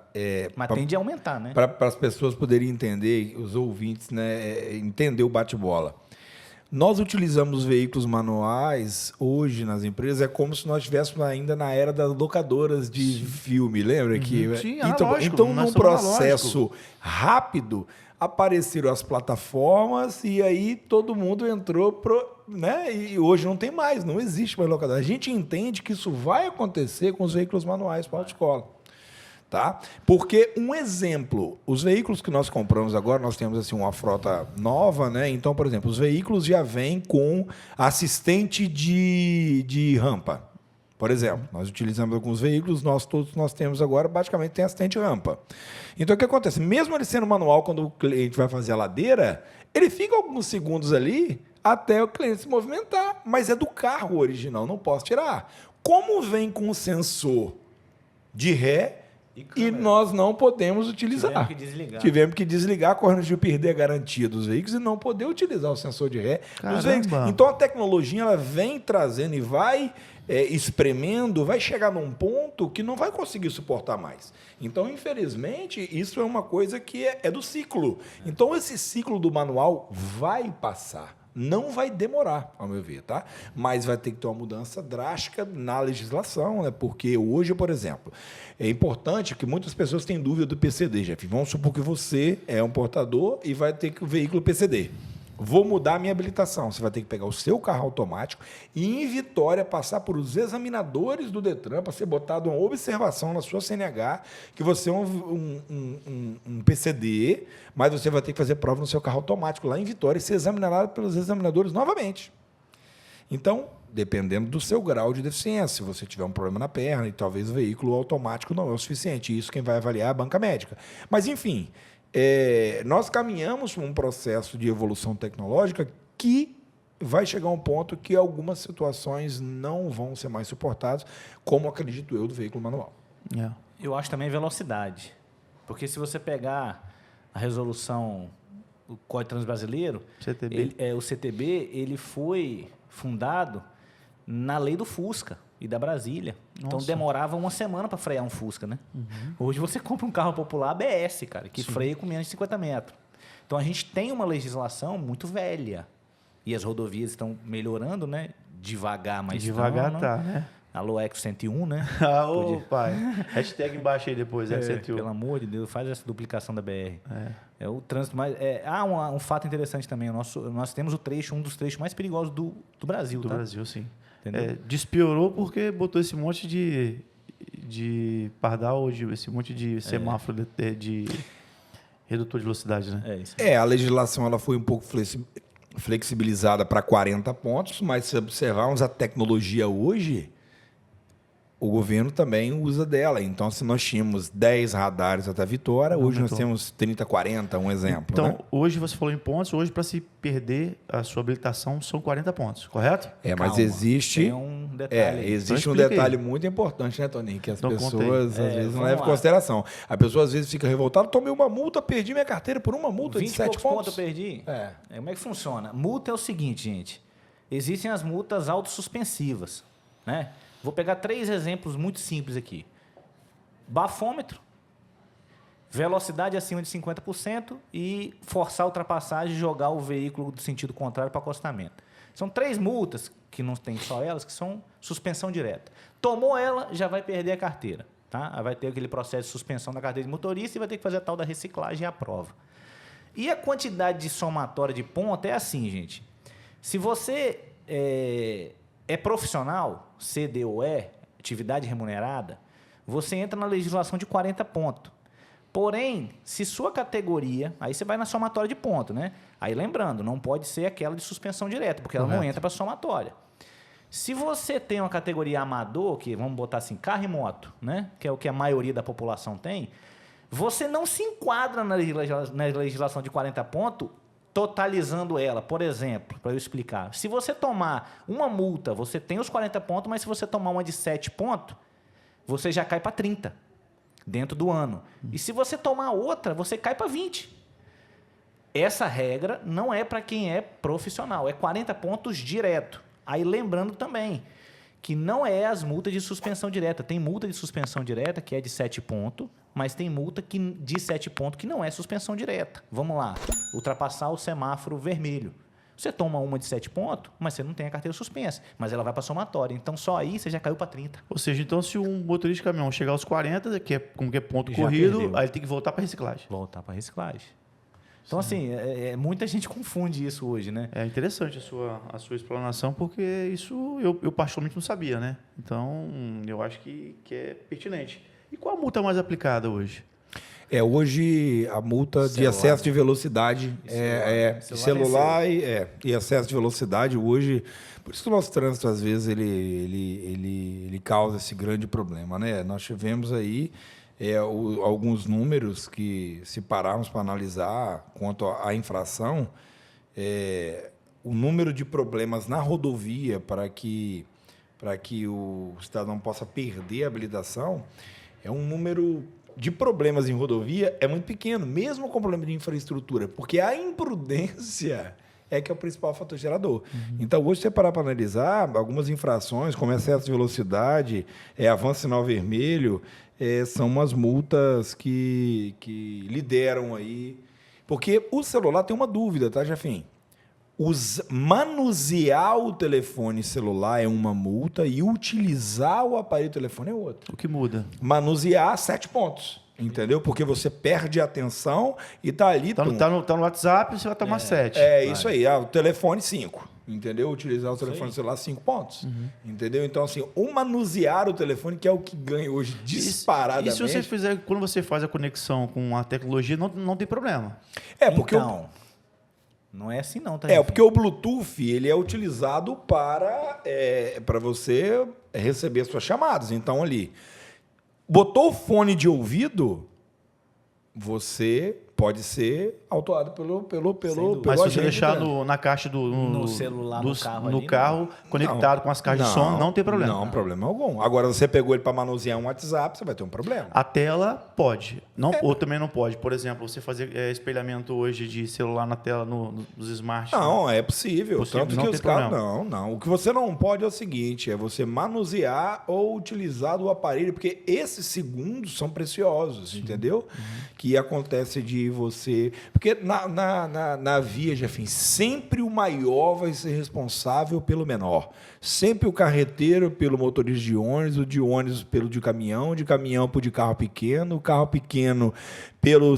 Mas tende a aumentar, né? Para as pessoas poderem entender, os ouvintes, né, entender o bate-bola. Nós utilizamos veículos manuais hoje nas empresas, é como se nós estivéssemos ainda na era das locadoras de filme, lembra? Sim, então num processo rápido, apareceram as plataformas e aí todo mundo entrou, né? E hoje não tem mais, não existe mais locadora. A gente entende que isso vai acontecer com os veículos manuais para a autoescola. Tá? Porque, um exemplo, os veículos que nós compramos agora, nós temos assim, uma frota nova, né? Então, por exemplo, os veículos já vêm com assistente de rampa. Por exemplo, nós utilizamos alguns veículos, todos nós temos agora, basicamente tem assistente de rampa. Então, o que acontece? Mesmo ele sendo manual, quando o cliente vai fazer a ladeira, ele fica alguns segundos ali até o cliente se movimentar, mas é do carro original, não posso tirar. Como vem com o sensor de ré, e nós não podemos utilizar. Tivemos que desligar, correndo de perder a garantia dos veículos e não poder utilizar o sensor de ré dos veículos. Então, a tecnologia ela vem trazendo e vai espremendo, vai chegar num ponto que não vai conseguir suportar mais. Então, infelizmente, isso é uma coisa que é do ciclo. Então, esse ciclo do manual vai passar. Não vai demorar, ao meu ver, tá? Mas vai ter que ter uma mudança drástica na legislação, né? Porque hoje, por exemplo, é importante que muitas pessoas têm dúvida do PCD, Jeff. Vamos supor que você é um portador e vai ter que o veículo PCD. Vou mudar a minha habilitação. Você vai ter que pegar o seu carro automático e, em Vitória, passar por os examinadores do Detran para ser botado uma observação na sua CNH que você é um PCD, mas você vai ter que fazer prova no seu carro automático lá em Vitória e ser examinado pelos examinadores novamente. Então, dependendo do seu grau de deficiência, se você tiver um problema na perna e talvez o veículo automático não é o suficiente. Isso quem vai avaliar é a banca médica. Mas, enfim... nós caminhamos por um processo de evolução tecnológica que vai chegar a um ponto que algumas situações não vão ser mais suportadas, como acredito eu, do veículo manual. Eu acho também velocidade. Porque se você pegar a resolução do Código de Trânsito Brasileiro, o CTB ele foi fundado na lei do Fusca e da Brasília. Nossa. Então, demorava uma semana para frear um Fusca, né? Hoje, você compra um carro popular ABS, cara, que freia com menos de 50 metros. Então, a gente tem uma legislação muito velha. E as rodovias estão melhorando, né? Devagar, mas devagar estão, tá, né? Alô, Eco 101, né? Ô, pai. Hashtag embaixo aí depois, Eco 101. Pelo amor de Deus, faz essa duplicação da BR. É o trânsito mais... um fato interessante também. Nós temos um dos trechos mais perigosos do Brasil, do tá? Brasil, sim. Despiorou porque botou esse monte de pardal, esse monte de semáforo de redutor de velocidade, né? A legislação ela foi um pouco flexibilizada para 40 pontos, mas se observarmos a tecnologia hoje, o governo também usa dela. Então, se nós tínhamos 10 radares até Vitória, hoje nós temos 30, 40, um exemplo. Então, né? Hoje você falou em pontos, hoje para se perder a sua habilitação são 40 pontos, correto? Mas existe... Tem um detalhe. Existe um detalhe muito importante, né, Toninho? Que as pessoas, às vezes, não levam em consideração. A pessoa, às vezes, fica revoltada, tomei uma multa, perdi minha carteira por uma multa de 7 pontos. eu perdi? Como é que funciona? Multa é o seguinte, gente. Existem as multas autossuspensivas, né? Vou pegar 3 exemplos muito simples aqui. Bafômetro, velocidade acima de 50% e forçar a ultrapassagem e jogar o veículo do sentido contrário para acostamento. São 3 multas, que não tem só elas, que são suspensão direta. Tomou ela, já vai perder a carteira. Tá? Vai ter aquele processo de suspensão da carteira de motorista e vai ter que fazer a tal da reciclagem e a prova. E a quantidade de somatória de ponto é assim, gente. Se você é profissional, CDOE, atividade remunerada, você entra na legislação de 40 pontos. Porém, se sua categoria... Aí você vai na somatória de ponto, né? Aí lembrando, não pode ser aquela de suspensão direta, porque ela não entra para somatória. Se você tem uma categoria amador, que vamos botar assim, carro e moto, né? Que é o que a maioria da população tem, Você não se enquadra na legislação de 40 pontos, totalizando ela. Por exemplo, para eu explicar, se você tomar uma multa, você tem os 40 pontos, mas se você tomar uma de 7 pontos, você já cai para 30 dentro do ano. E se você tomar outra, você cai para 20. Essa regra não é para quem é profissional, é 40 pontos direto. Aí lembrando também que não é as multas de suspensão direta. Tem multa de suspensão direta que é de 7 pontos, mas tem multa de 7 pontos que não é suspensão direta. Vamos lá, ultrapassar o semáforo vermelho. Você toma uma de 7 pontos, mas você não tem a carteira suspensa, mas ela vai para somatória. Então, só aí você já caiu para 30. Ou seja, então, se um motorista de caminhão chegar aos 40, como que é ponto Já corrido, perdeu. aí ele tem que voltar para reciclagem. Voltar para reciclagem. Então, assim, muita gente confunde isso hoje, né? É interessante a sua explanação, porque isso eu particularmente não sabia, né? Então, eu acho que é pertinente. E qual a multa mais aplicada hoje? Hoje a multa de excesso de velocidade celular e excesso de velocidade hoje, por isso que o nosso trânsito às vezes ele causa esse grande problema, né? Nós tivemos aí alguns números que, se pararmos para analisar quanto à infração, o número de problemas na rodovia para que o cidadão possa perder a habilitação é um número de problemas em rodovia é muito pequeno, mesmo com problema de infraestrutura, porque a imprudência é que é o principal fator gerador. Então, hoje, se você parar para analisar, algumas infrações, como excesso de velocidade, avanço sinal vermelho, são umas multas que lideram aí. Porque o celular tem uma dúvida, tá, Jefim? Manusear o telefone celular é uma multa e utilizar o aparelho telefone é outra. O que muda? Manusear, 7 pontos. Entendeu? Porque você perde a atenção e está ali... Tá no WhatsApp, você vai tomar 7. Isso aí. O telefone, 5. Entendeu? Utilizar o telefone celular, 5 pontos. Entendeu? Então, assim, o manusear o telefone, que é o que ganha hoje disparadamente... E se você fizer, quando você faz a conexão com a tecnologia, não tem problema? Porque... Então, não é assim não, tá? Porque o Bluetooth ele é utilizado para você receber suas chamadas. Então, ali, botou o fone de ouvido, você pode ser autuado pelo Mas se você agente deixar do na caixa no celular, no carro conectado com as caixas de som, não tem problema. Não, problema algum. Agora, você pegou ele para manusear um WhatsApp, você vai ter um problema. A tela pode, ou também não pode. Por exemplo, você fazer espelhamento hoje de celular na tela nos smarts. Não, é possível. Tanto não que tem os caras... problema. Não. O que você não pode é o seguinte, é você manusear ou utilizar do aparelho, porque esses segundos são preciosos, entendeu? Que acontece de você... Porque na via, Jefim, sempre o maior vai ser responsável pelo menor. Sempre o carreteiro pelo motorista de ônibus, o de ônibus pelo de caminhão pelo de carro pequeno, o carro pequeno pela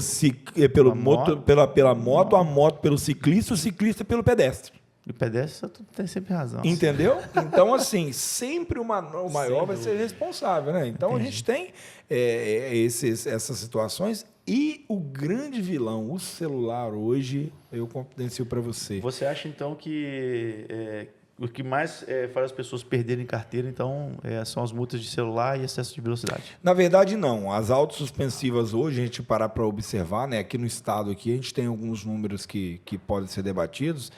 moto, a moto pelo ciclista, o ciclista pelo pedestre. O pedestre tem sempre razão. Entendeu? Então, assim, sempre o maior vai ser responsável, né? Então, a gente tem essas situações e o grande vilão, o celular, hoje, eu confidencio para você. Você acha, então, que o que mais faz as pessoas perderem carteira, então, são as multas de celular e excesso de velocidade? Na verdade, não. As autossuspensivas hoje, a gente parar para observar, né? Aqui no estado, a gente tem alguns números que podem ser debatidos.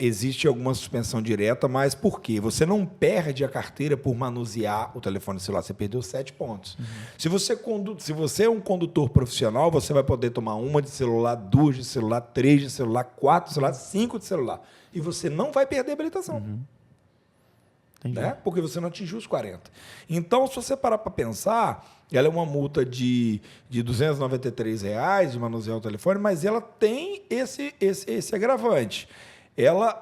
Existe alguma suspensão direta, mas por quê? Você não perde a carteira por manusear o telefone celular, você perdeu 7 pontos. Se você é um condutor profissional, você vai poder tomar uma de celular, 2 de celular, 3 de celular, 4 de celular, 5 de celular. E você não vai perder a habilitação. Né? Porque você não atingiu os 40. Então, se você parar para pensar, ela é uma multa de R$ 293 de manusear o telefone, mas ela tem esse agravante.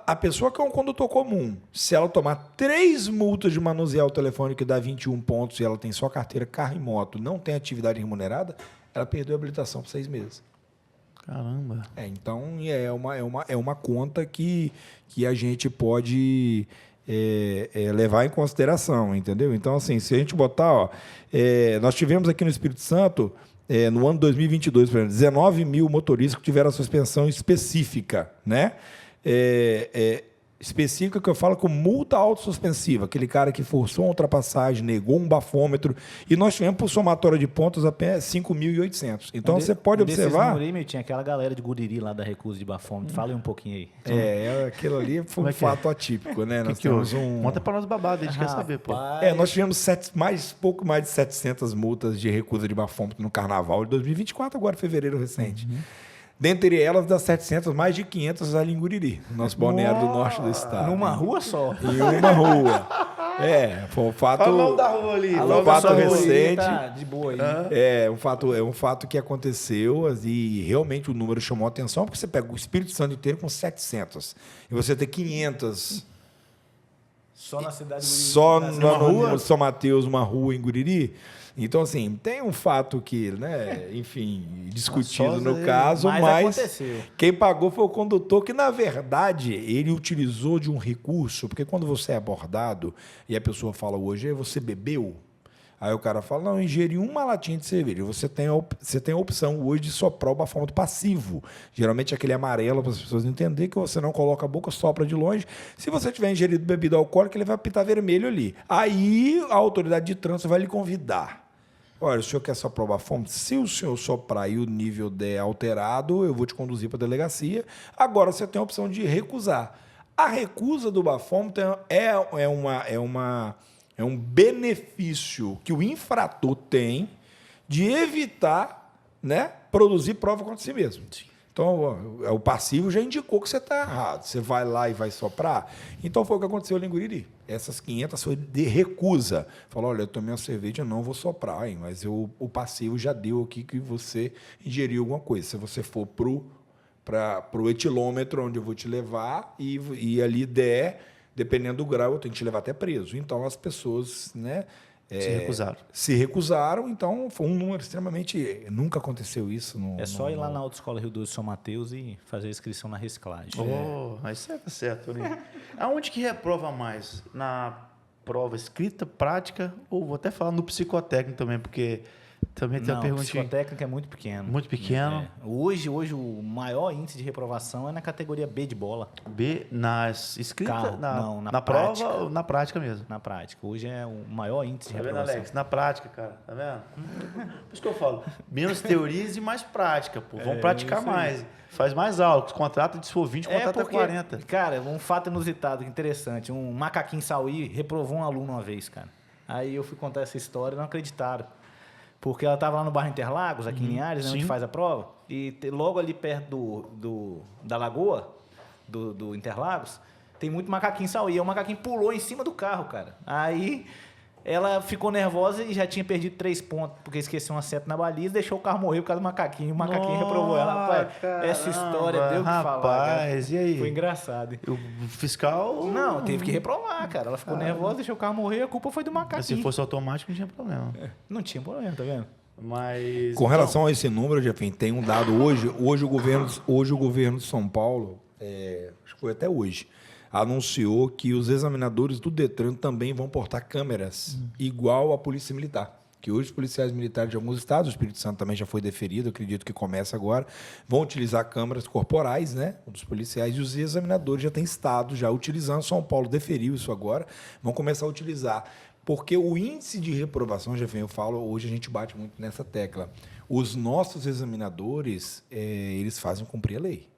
A pessoa que é um condutor comum, se ela tomar 3 multas de manusear o telefone, que dá 21 pontos, e ela tem só carteira, carro e moto, não tem atividade remunerada, ela perdeu a habilitação por 6 meses. Caramba. Então, é uma conta que a gente pode levar em consideração, entendeu? Então, assim, se a gente botar... nós tivemos aqui no Espírito Santo, no ano 2022, por exemplo, 19 mil motoristas que tiveram a suspensão específica, né? específica que eu falo com multa autossuspensiva, aquele cara que forçou uma ultrapassagem, negou um bafômetro, e nós tivemos por somatória de pontos apenas 5.800. Então você pode observar... Tinha aquela galera de Guriri lá da recusa de bafômetro. Fala aí um pouquinho aí. Aquilo ali foi um fato atípico, né? Nós temos Conta para nós babado, a gente quer saber, pô. Nós tivemos pouco mais de 700 multas de recusa de bafômetro no Carnaval de 2024, agora fevereiro recente. Dentre elas, das 700, mais de 500 ali em Guriri, nosso balneário do norte do estado. Numa rua só. Em uma rua. Foi um fato... Falou da rua ali. Foi um fato recente. Tá de boa aí. É um fato que aconteceu e realmente o número chamou a atenção, porque você pega o Espírito Santo inteiro com 700 e você tem 500... Só na cidade de Guriri. Só no São Mateus, uma rua em Guriri. Então, assim, tem um fato que, né, enfim, discutido no caso, mas aconteceu. Quem pagou foi o condutor, que, na verdade, ele utilizou de um recurso, porque quando você é abordado e a pessoa fala hoje, você bebeu? Aí o cara fala, não, eu ingeri uma latinha de cerveja. Você tem a opção hoje de soprar o bafômetro passivo. Geralmente é aquele amarelo, para as pessoas entenderem que você não coloca a boca, sopra de longe. Se você tiver ingerido bebida alcoólica, ele vai apitar vermelho ali. Aí a autoridade de trânsito vai lhe convidar. Olha, o senhor quer soprar o bafômetro? Se o senhor soprar e o nível der alterado, eu vou te conduzir para a delegacia. Agora você tem a opção de recusar. A recusa do bafômetro é um benefício que o infrator tem de evitar, né, produzir prova contra si mesmo. Sim. Então, o passivo já indicou que você está errado. Você vai lá e vai soprar. Então, foi o que aconteceu ali em Guriri. Essas 500 foi de recusa. Falou, olha, eu tomei uma cerveja, eu não vou soprar, hein, mas o passivo já deu aqui que você ingeriu alguma coisa. Se você for para o etilômetro, onde eu vou te levar, e ali dependendo do grau, eu tenho que te levar até preso. Então, as pessoas, né, se recusaram. Então, foi um número extremamente... Nunca aconteceu isso. Só ir lá na Autoescola Rio 12 de São Mateus e fazer a inscrição na reciclagem. Mas tá certo, né? Aonde que reprova mais? Na prova escrita, prática, ou vou até falar no psicotécnico também, porque... Também tem uma pergunta. Psicotécnica é muito pequeno. Muito pequeno. Hoje o maior índice de reprovação é na categoria B de bola. B nas escritas? Na prática. Prova ou na prática mesmo? Na prática. Hoje é o maior índice de reprovação. Tá vendo, Alex? Na prática, cara. Tá vendo? Por isso que eu falo. Menos teorias e mais prática, pô. Vamos praticar mais. Faz mais aula. Contrata de se for 20, contrata 40. Cara, um fato inusitado, interessante. Um macaquinho Sauí reprovou um aluno uma vez, cara. Aí eu fui contar essa história e não acreditaram. Porque ela estava lá no bairro Interlagos, aqui em Linhares, né, onde faz a prova, e logo ali perto da lagoa, do Interlagos, tem muito macaquinho Sauí. O macaquinho pulou em cima do carro, cara. Aí ela ficou nervosa e já tinha perdido 3 pontos, porque esqueceu uma seta na baliza, deixou o carro morrer por causa do macaquinho. O macaquinho reprovou ela. Rapaz, essa história deu o que falar. Rapaz, e aí? Foi engraçado. O fiscal... Não, teve que reprovar, cara. Ela ficou nervosa, deixou o carro morrer, a culpa foi do macaquinho. Se fosse automático, não tinha problema. Não tinha problema, tá vendo? Mas... Com relação a esse número, Jefim, tem um dado hoje o governo de São Paulo, acho que foi até hoje, anunciou que os examinadores do Detran também vão portar câmeras, igual a Polícia Militar. Que hoje os policiais militares de alguns estados, o Espírito Santo também já foi deferido, acredito que começa agora, vão utilizar câmeras corporais, né, dos policiais, e os examinadores já têm estado já utilizando. São Paulo deferiu isso agora, vão começar a utilizar. Porque o índice de reprovação, já eu falo, hoje a gente bate muito nessa tecla. Os nossos examinadores, eles fazem cumprir a lei.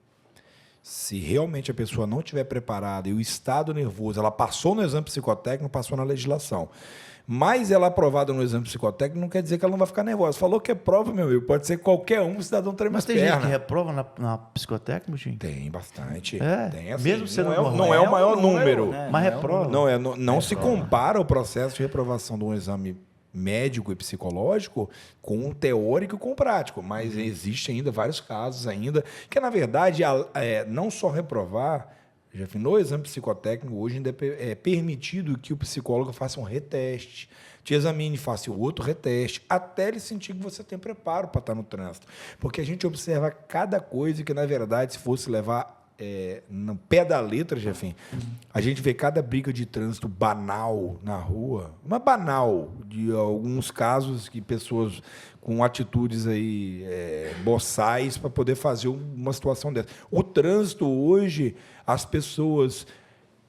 Se realmente a pessoa não estiver preparada e o estado nervoso, ela passou no exame psicotécnico, passou na legislação, mas ela aprovada no exame psicotécnico, não quer dizer que ela não vai ficar nervosa. Falou que é prova, meu amigo, pode ser qualquer um, o cidadão treme. Mas tem gente que reprova na psicotécnica, Tim? Tem bastante. Tem, assim, mesmo sendo não é o maior número. Mas reprova. Não se compara o processo de reprovação de um exame médico e psicológico com o teórico e com o prático, mas existem ainda vários casos ainda que, na verdade, não só reprovar, já no exame psicotécnico, hoje ainda é permitido que o psicólogo faça um reteste, te examine, faça outro reteste, até ele sentir que você tem preparo para estar no trânsito. Porque a gente observa cada coisa que, na verdade, se fosse levar no pé da letra, Jefim, a gente vê cada briga de trânsito banal na rua, uma banal, de alguns casos que pessoas com atitudes aí boçais para poder fazer uma situação dessa. O trânsito hoje, as pessoas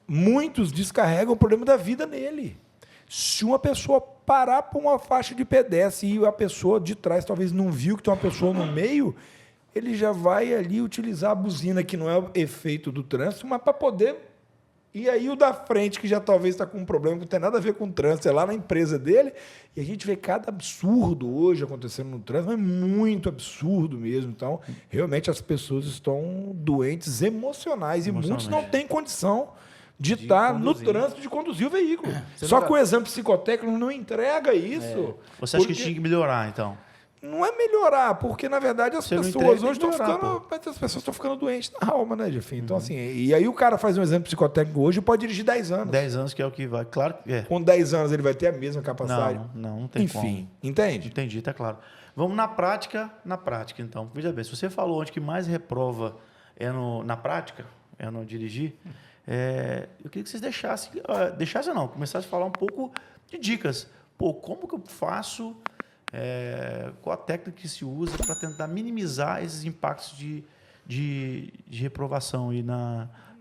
muitos descarregam o problema da vida nele. Se uma pessoa parar por uma faixa de pedestre e a pessoa de trás talvez não viu que tem uma pessoa no meio, ele já vai ali utilizar a buzina, que não é o efeito do trânsito, mas para poder... E aí o da frente, que já talvez está com um problema que não tem nada a ver com o trânsito, é lá na empresa dele, e a gente vê cada absurdo hoje acontecendo no trânsito, mas muito absurdo mesmo. Então, realmente as pessoas estão doentes emocionais e muitos não têm condição de estar no trânsito, de conduzir o veículo. Só que o exame psicotécnico não entrega isso. Você acha que tinha que melhorar, então? Não é melhorar, porque, na verdade, as pessoas hoje estão ficando... As pessoas estão ficando doentes na alma, né, Jefinho? Então, assim... E aí o cara faz um exame psicotécnico hoje e pode dirigir 10 anos. 10 anos que é o que vai. Claro que é. Com 10 anos ele vai ter a mesma capacidade. Não tem como. Enfim, entende? Entendi, tá claro. Vamos na prática, então. Veja bem, se você falou onde que mais reprova na prática, é no dirigir, eu queria que vocês deixassem não, começassem a falar um pouco de dicas. Pô, como que eu faço... qual a técnica que se usa para tentar minimizar esses impactos de reprovação aí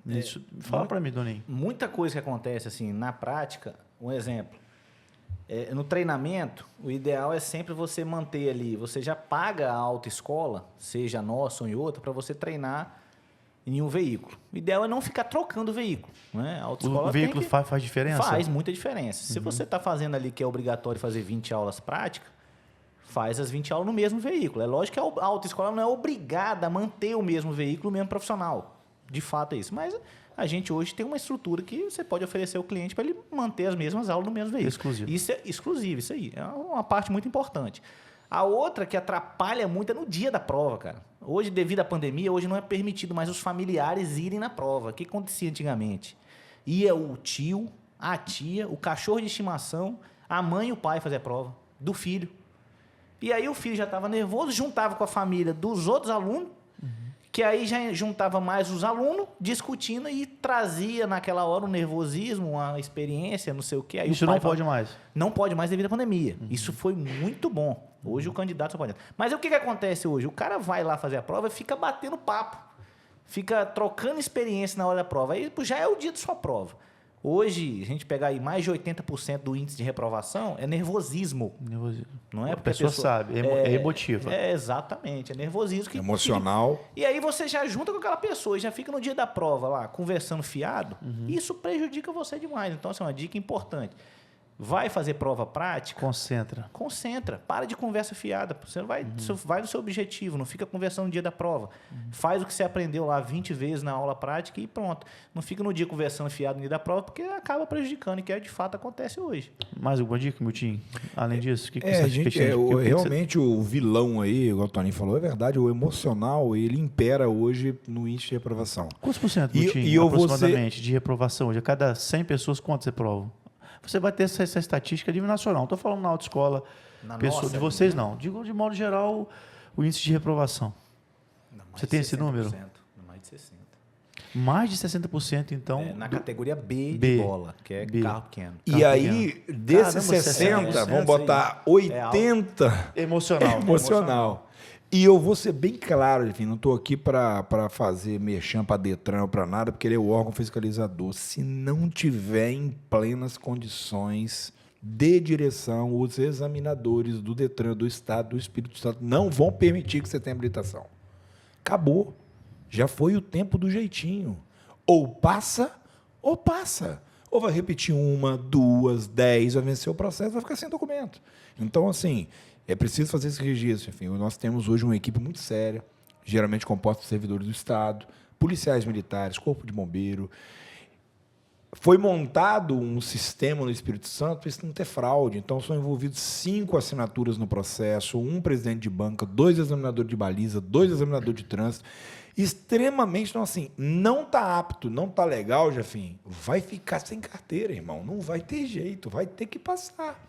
nisso? Fala para mim, Doninho. Muita coisa que acontece assim na prática. Um exemplo, no treinamento, o ideal é sempre você manter ali, você já paga a autoescola, seja nossa ou em outra, para você treinar em um veículo. O ideal é não ficar trocando o veículo. Né? A autoescola o veículo faz diferença? Faz muita diferença. Se você está fazendo ali que é obrigatório fazer 20 aulas práticas, faz as 20 aulas no mesmo veículo. É lógico que a autoescola não é obrigada a manter o mesmo veículo, o mesmo profissional. De fato é isso. Mas a gente hoje tem uma estrutura que você pode oferecer ao cliente para ele manter as mesmas aulas no mesmo veículo. Exclusivo. Isso é exclusivo, isso aí. É uma parte muito importante. A outra que atrapalha muito é no dia da prova, cara. Hoje, devido à pandemia, hoje não é permitido mais os familiares irem na prova. O que acontecia antigamente? Ia o tio, a tia, o cachorro de estimação, a mãe e o pai fazer a prova do filho. E aí o filho já estava nervoso, juntava com a família dos outros alunos, que aí já juntava mais os alunos, discutindo e trazia naquela hora um nervosismo, uma experiência, não sei o quê. Aí isso não pode mais? Não pode mais devido à pandemia. Isso foi muito bom. Hoje o candidato só pode. Mas o que acontece hoje? O cara vai lá fazer a prova e fica batendo papo. Fica trocando experiência na hora da prova. Aí já é o dia de sua prova. Hoje, a gente pegar aí mais de 80% do índice de reprovação é nervosismo. Nervosismo. Não é porque a pessoa sabe, é emotiva. Exatamente, é nervosismo. Emocional. E aí você já junta com aquela pessoa e já fica no dia da prova lá, conversando fiado. Isso prejudica você demais. Então, essa é uma dica importante. Vai fazer prova prática? Concentra. Para de conversa fiada. Você vai no seu objetivo, não fica conversando no dia da prova. Faz o que você aprendeu lá 20 vezes na aula prática e pronto. Não fica no dia conversando fiado no dia da prova, porque acaba prejudicando, e que de fato acontece hoje. Mais alguma dica, Miltinho? Além disso, o que você realmente o vilão aí, igual o Toninho falou, é verdade, o emocional, ele impera hoje no índice de reprovação. Quantos por cento, Miltinho, aproximadamente, de reprovação? Hoje, a cada 100 pessoas, quantos reprovam? Você vai ter essa estatística de nível nacional. Não estou falando na autoescola, de vocês não. Digo, de modo geral, o índice de reprovação. Você tem esse número? Mais de 60%. Mais de 60%, então. Na categoria B de bola, que é carro pequeno. E aí, desses 60, vamos botar 80%. Emocional. E eu vou ser bem claro, enfim, não estou aqui para fazer merchan para Detran ou para nada, porque ele é o órgão fiscalizador. Se não tiver em plenas condições de direção, os examinadores do Detran, do Estado, do Espírito Santo, não vão permitir que você tenha habilitação. Acabou. Já foi o tempo do jeitinho. Ou passa, ou passa. Ou vai repetir 1, 2, 10, vai vencer o processo, vai ficar sem documento. Então, assim... É preciso fazer esse registro. Enfim, nós temos hoje uma equipe muito séria, geralmente composta de servidores do Estado, policiais militares, corpo de bombeiro. Foi montado um sistema no Espírito Santo para isso não ter fraude. Então, são envolvidos 5 assinaturas no processo, 1 presidente de banca, 2 examinadores de baliza, 2 examinadores de trânsito. Extremamente, então, assim, não está apto, não está legal, Jefim, vai ficar sem carteira, irmão. Não vai ter jeito, vai ter que passar.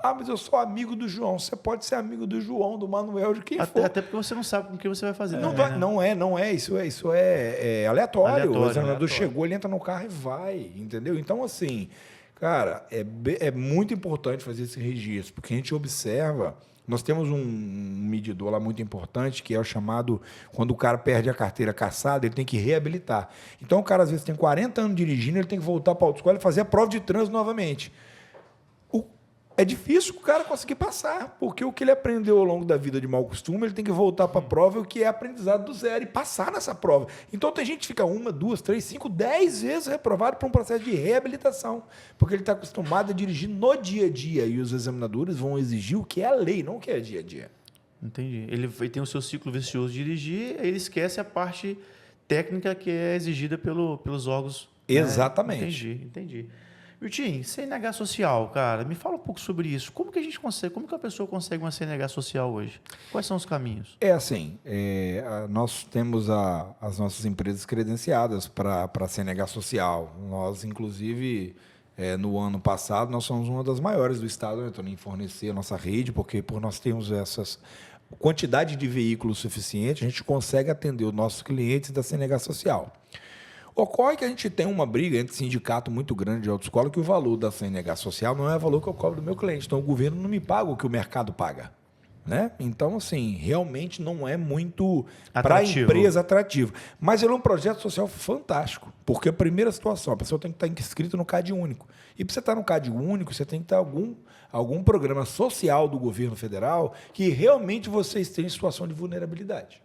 Ah, mas eu sou amigo do João. Você pode ser amigo do João, do Manuel, de quem for. Até porque você não sabe com quem você vai fazer. Não é. Isso é aleatório. O examinador chegou, ele entra no carro e vai, entendeu? Então, assim, cara, é muito importante fazer esse registro, porque a gente observa Nós temos um medidor lá muito importante, que é o chamado, quando o cara perde a carteira cassada, ele tem que reabilitar. Então, o cara, às vezes, tem 40 anos dirigindo, ele tem que voltar para a autoescola e fazer a prova de trânsito novamente. É difícil o cara conseguir passar, porque o que ele aprendeu ao longo da vida de mau costume, ele tem que voltar para a prova, o que é aprendizado do zero, e passar nessa prova. Então, tem gente que fica 1, 2, 3, 5, 10 vezes reprovado por um processo de reabilitação, porque ele está acostumado a dirigir no dia a dia, e os examinadores vão exigir o que é a lei, não o que é dia a dia. Entendi. Ele tem o seu ciclo vicioso de dirigir, ele esquece a parte técnica que é exigida pelos órgãos. Exatamente. Entendi. Milton, CNH social, cara, me fala um pouco sobre isso. Como que a pessoa consegue uma CNH social hoje? Quais são os caminhos? É assim, nós temos as nossas empresas credenciadas para a CNH social. Nós, inclusive, no ano passado, nós somos uma das maiores do estado, né, em fornecer a nossa rede, porque por nós termos essas quantidade de veículos suficiente, a gente consegue atender os nossos clientes da CNH social. Ocorre que a gente tem uma briga entre sindicato muito grande de autoescola que o valor da CNH social não é o valor que eu cobro do meu cliente. Então, o governo não me paga o que o mercado paga. Né? Então, assim, realmente não é muito para a empresa atrativo. Mas ele é um projeto social fantástico, porque a primeira situação, a pessoa tem que estar inscrita no CAD único. E para você estar no CAD único, você tem que ter algum programa social do governo federal que realmente você esteja em situação de vulnerabilidade.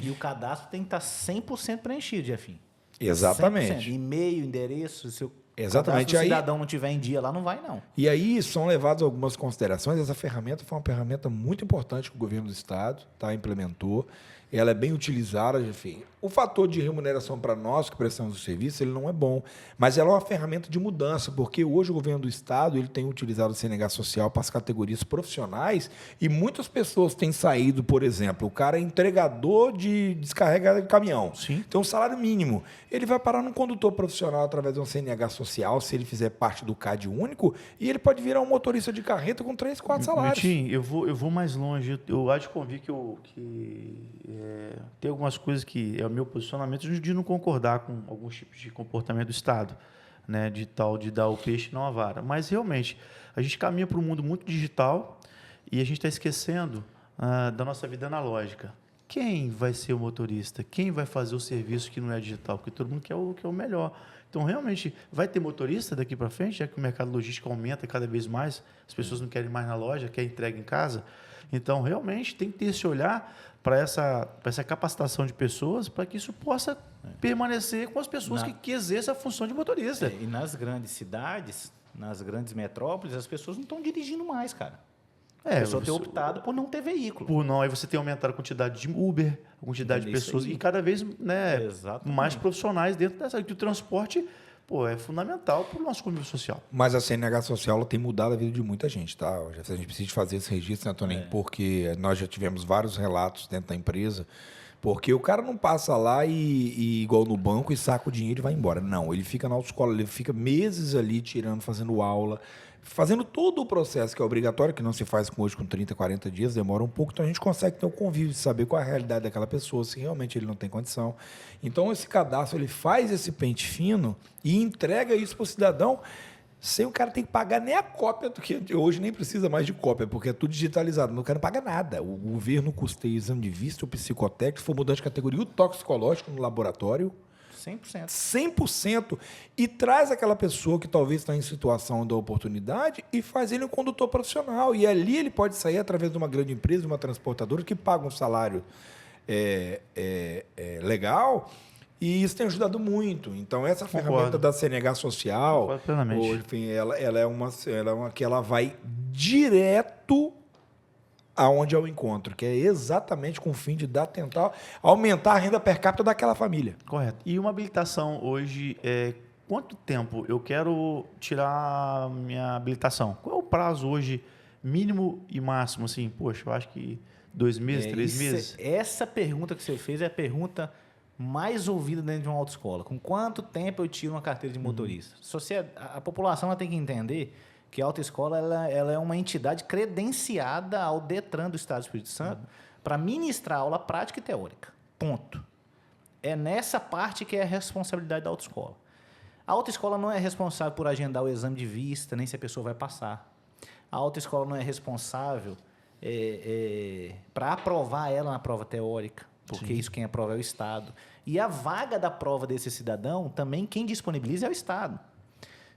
E o cadastro tem que estar 100% preenchido, Jefinho. Exatamente. 100%. E-mail, endereço, se o cidadão não tiver em dia lá, não vai, não. E aí são levadas algumas considerações. Essa ferramenta foi uma ferramenta muito importante que o governo do estado implementou. Ela é bem utilizada, enfim. O fator de remuneração para nós que prestamos o serviço, ele não é bom, mas ela é uma ferramenta de mudança, porque hoje o governo do estado ele tem utilizado o CNH social para as categorias profissionais e muitas pessoas têm saído, por exemplo, o cara é entregador de descarrega de caminhão, Sim. tem um salário mínimo, ele vai parar num condutor profissional através de um CNH social, se ele fizer parte do CAD único, e ele pode virar um motorista de carreta com 3, 4 salários. Milton, eu vou mais longe, eu acho que convir tem algumas coisas que é o meu posicionamento de não concordar com alguns tipos de comportamento do Estado, né, de dar o peixe não a vara. Mas, realmente, a gente caminha para um mundo muito digital e a gente está esquecendo da nossa vida analógica. Quem vai ser o motorista? Quem vai fazer o serviço que não é digital? Porque todo mundo quer o melhor. Então, realmente, vai ter motorista daqui para frente, já que o mercado logístico aumenta cada vez mais, as pessoas não querem mais na loja, querem entrega em casa. Então, realmente, tem que ter esse olhar para essa capacitação de pessoas, para que isso possa permanecer com as pessoas que exercem a função de motorista. E nas grandes cidades, nas grandes metrópoles, as pessoas não estão dirigindo mais, cara. A pessoa tem optado por não ter veículo. Aí você tem aumentado a quantidade de Uber, a quantidade de pessoas, e cada vez mais profissionais dentro dessa. Que o transporte é fundamental para o nosso convívio social. Mas a CNH social ela tem mudado a vida de muita gente, tá? A gente precisa fazer esse registro, né, Toninho? Porque nós já tivemos vários relatos dentro da empresa, porque o cara não passa lá e igual no banco, e saca o dinheiro e vai embora. Não, ele fica na autoescola, ele fica meses ali tirando, fazendo aula, fazendo todo o processo que é obrigatório, que não se faz hoje com 30, 40 dias, demora um pouco, então a gente consegue ter o convívio de saber qual é a realidade daquela pessoa, se realmente ele não tem condição. Então, esse cadastro, ele faz esse pente fino e entrega isso para o cidadão, sem o cara ter que pagar nem a cópia, porque hoje nem precisa mais de cópia, porque é tudo digitalizado, o cara não paga nada. O governo custeia o exame de vista, o psicotécnico, se for mudante de categoria, o toxicológico no laboratório, 100%. 100%. E traz aquela pessoa que talvez está em situação da oportunidade e faz ele um condutor profissional. E ali ele pode sair através de uma grande empresa, de uma transportadora, que paga um salário legal. E isso tem ajudado muito. Então, essa ferramenta da CNH social, hoje, enfim, ela é uma que ela vai direto aonde é o encontro, que é exatamente com o fim de tentar aumentar a renda per capita daquela família. Correto. E uma habilitação hoje, quanto tempo eu quero tirar minha habilitação? Qual é o prazo hoje, mínimo e máximo? Assim, poxa, eu acho que 2 meses, 3 meses? Essa pergunta que você fez é a pergunta mais ouvida dentro de uma autoescola. Com quanto tempo eu tiro uma carteira de motorista? A população ela tem que entender que a autoescola ela é uma entidade credenciada ao Detran do Estado do Espírito Santo para ministrar aula prática e teórica. Ponto. É nessa parte que é a responsabilidade da autoescola. A autoescola não é responsável por agendar o exame de vista, nem se a pessoa vai passar. A autoescola não é responsável para aprovar ela na prova teórica, porque isso quem aprova é o Estado. E a vaga da prova desse cidadão, também quem disponibiliza é o Estado.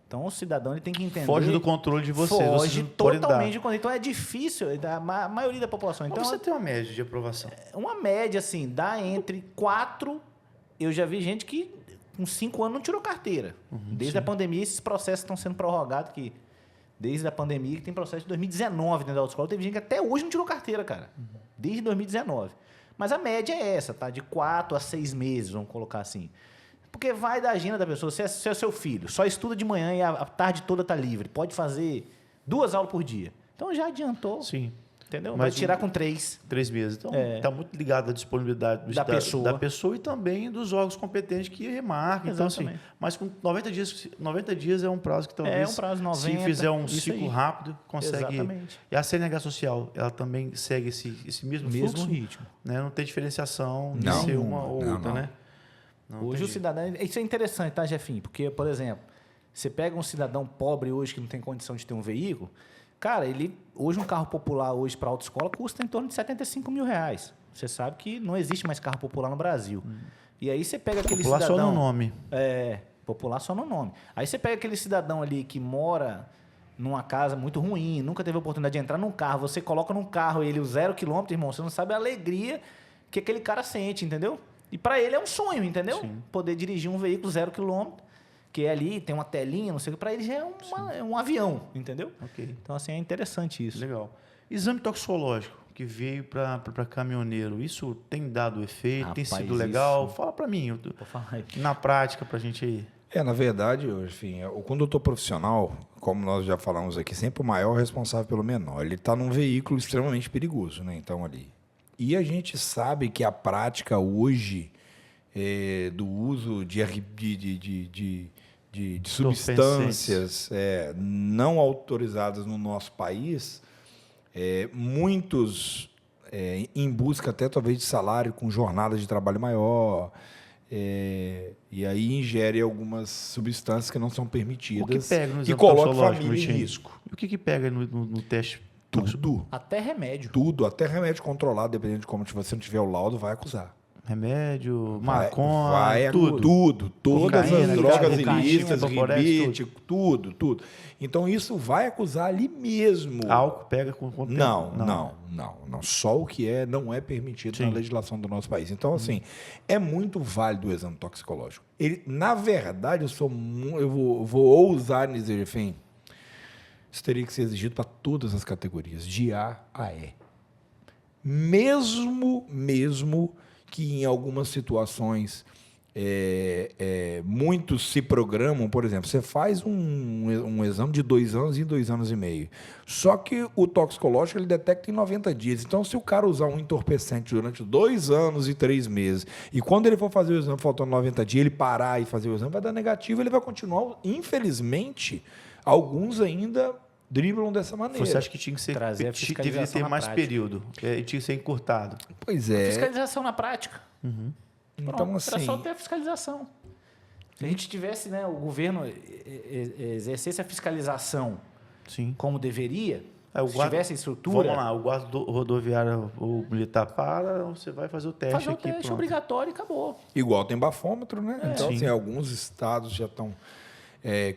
Então, o cidadão ele tem que entender... Foge do controle de vocês. Foge totalmente do controle. Então, é difícil, a maioria da população. Então, Mas você tem uma média de aprovação? Uma média, assim, dá entre 4... Eu já vi gente que com 5 anos não tirou carteira. Desde a pandemia, esses processos estão sendo prorrogados, que desde a pandemia que tem processo de 2019 dentro da autoescola. Teve gente que até hoje não tirou carteira, cara. Desde 2019. Mas a média é essa, tá? De 4 a 6 meses, vamos colocar assim. Porque vai da agenda da pessoa. Se é seu filho, só estuda de manhã e a tarde toda tá livre. Pode fazer 2 aulas por dia. Então já adiantou. Sim. Entendeu? Mas vai tirar com 3. 3 meses. Então, está muito ligado à disponibilidade da pessoa e também dos órgãos competentes que remarcam. Então, assim, mas com 90 dias é um prazo que talvez, um prazo 90, se fizer um ciclo rápido, consegue... Exatamente. E a CNH Social, ela também segue esse mesmo fluxo? Ritmo. Né? Não tem diferenciação de ser uma ou outra, né? Não, hoje o cidadão... Isso é interessante, tá, Jefinho? Porque, por exemplo, você pega um cidadão pobre hoje que não tem condição de ter um veículo... Cara, hoje um carro popular hoje para autoescola custa em torno de R$75 mil. Você sabe que não existe mais carro popular no Brasil. E aí você pega aquele popular cidadão... Popular só no nome. Popular só no nome. Aí você pega aquele cidadão ali que mora numa casa muito ruim, nunca teve a oportunidade de entrar num carro, você coloca num carro ele o 0 km, irmão, você não sabe a alegria que aquele cara sente, entendeu? E para ele é um sonho, entendeu? Sim. Poder dirigir um veículo 0 km. Que é ali, tem uma telinha, não sei o que, para ele já é um avião, entendeu? Okay. Então, assim, é interessante isso. Legal. Exame toxicológico que veio para caminhoneiro, isso tem dado efeito, tem sido legal? Fala para mim, na prática, para a gente aí. Na verdade, enfim, o condutor profissional, como nós já falamos aqui, sempre o maior responsável pelo menor. Ele está num veículo extremamente perigoso, né? Então, ali. E a gente sabe que a prática hoje do uso de substâncias não autorizadas no nosso país, muitos em busca até talvez de salário com jornada de trabalho maior, e aí ingere algumas substâncias que não são permitidas. O que pega no e coloca a família em risco. E o que pega no teste? Tudo. Até remédio. Tudo, até remédio controlado, dependendo de como você não tiver o laudo, vai acusar. Remédio, maconha, tudo. Todas cocaína, as drogas cocaína, ilícitas, ribite, tudo. Então, isso vai acusar ali mesmo. Álcool pega com tempo? Não. Só o que não é permitido na legislação do nosso país. Então, assim, é muito válido o exame toxicológico. Ele, na verdade, eu vou ousar dizer, enfim, isso teria que ser exigido para todas as categorias, de A a E. Mesmo que em algumas situações muitos se programam, por exemplo, você faz um exame de 2 anos em 2 anos e meio. Só que o toxicológico ele detecta em 90 dias. Então, se o cara usar um entorpecente durante 2 anos e 3 meses, e quando ele for fazer o exame faltando 90 dias, ele parar e fazer o exame, vai dar negativo, ele vai continuar. Infelizmente, alguns ainda driblam dessa maneira. Você acha que tinha que ser deveria ter mais período? Tinha que ser encurtado? Pois é. Fiscalização na prática. Então, assim, era só ter a fiscalização. Se a gente tivesse, né, o governo exercesse a fiscalização como deveria, se tivesse estrutura... Vamos lá, o guarda rodoviário ou militar você vai fazer o teste aqui. Fazer o teste obrigatório e acabou. Igual tem bafômetro, né? Então, assim, alguns estados já estão...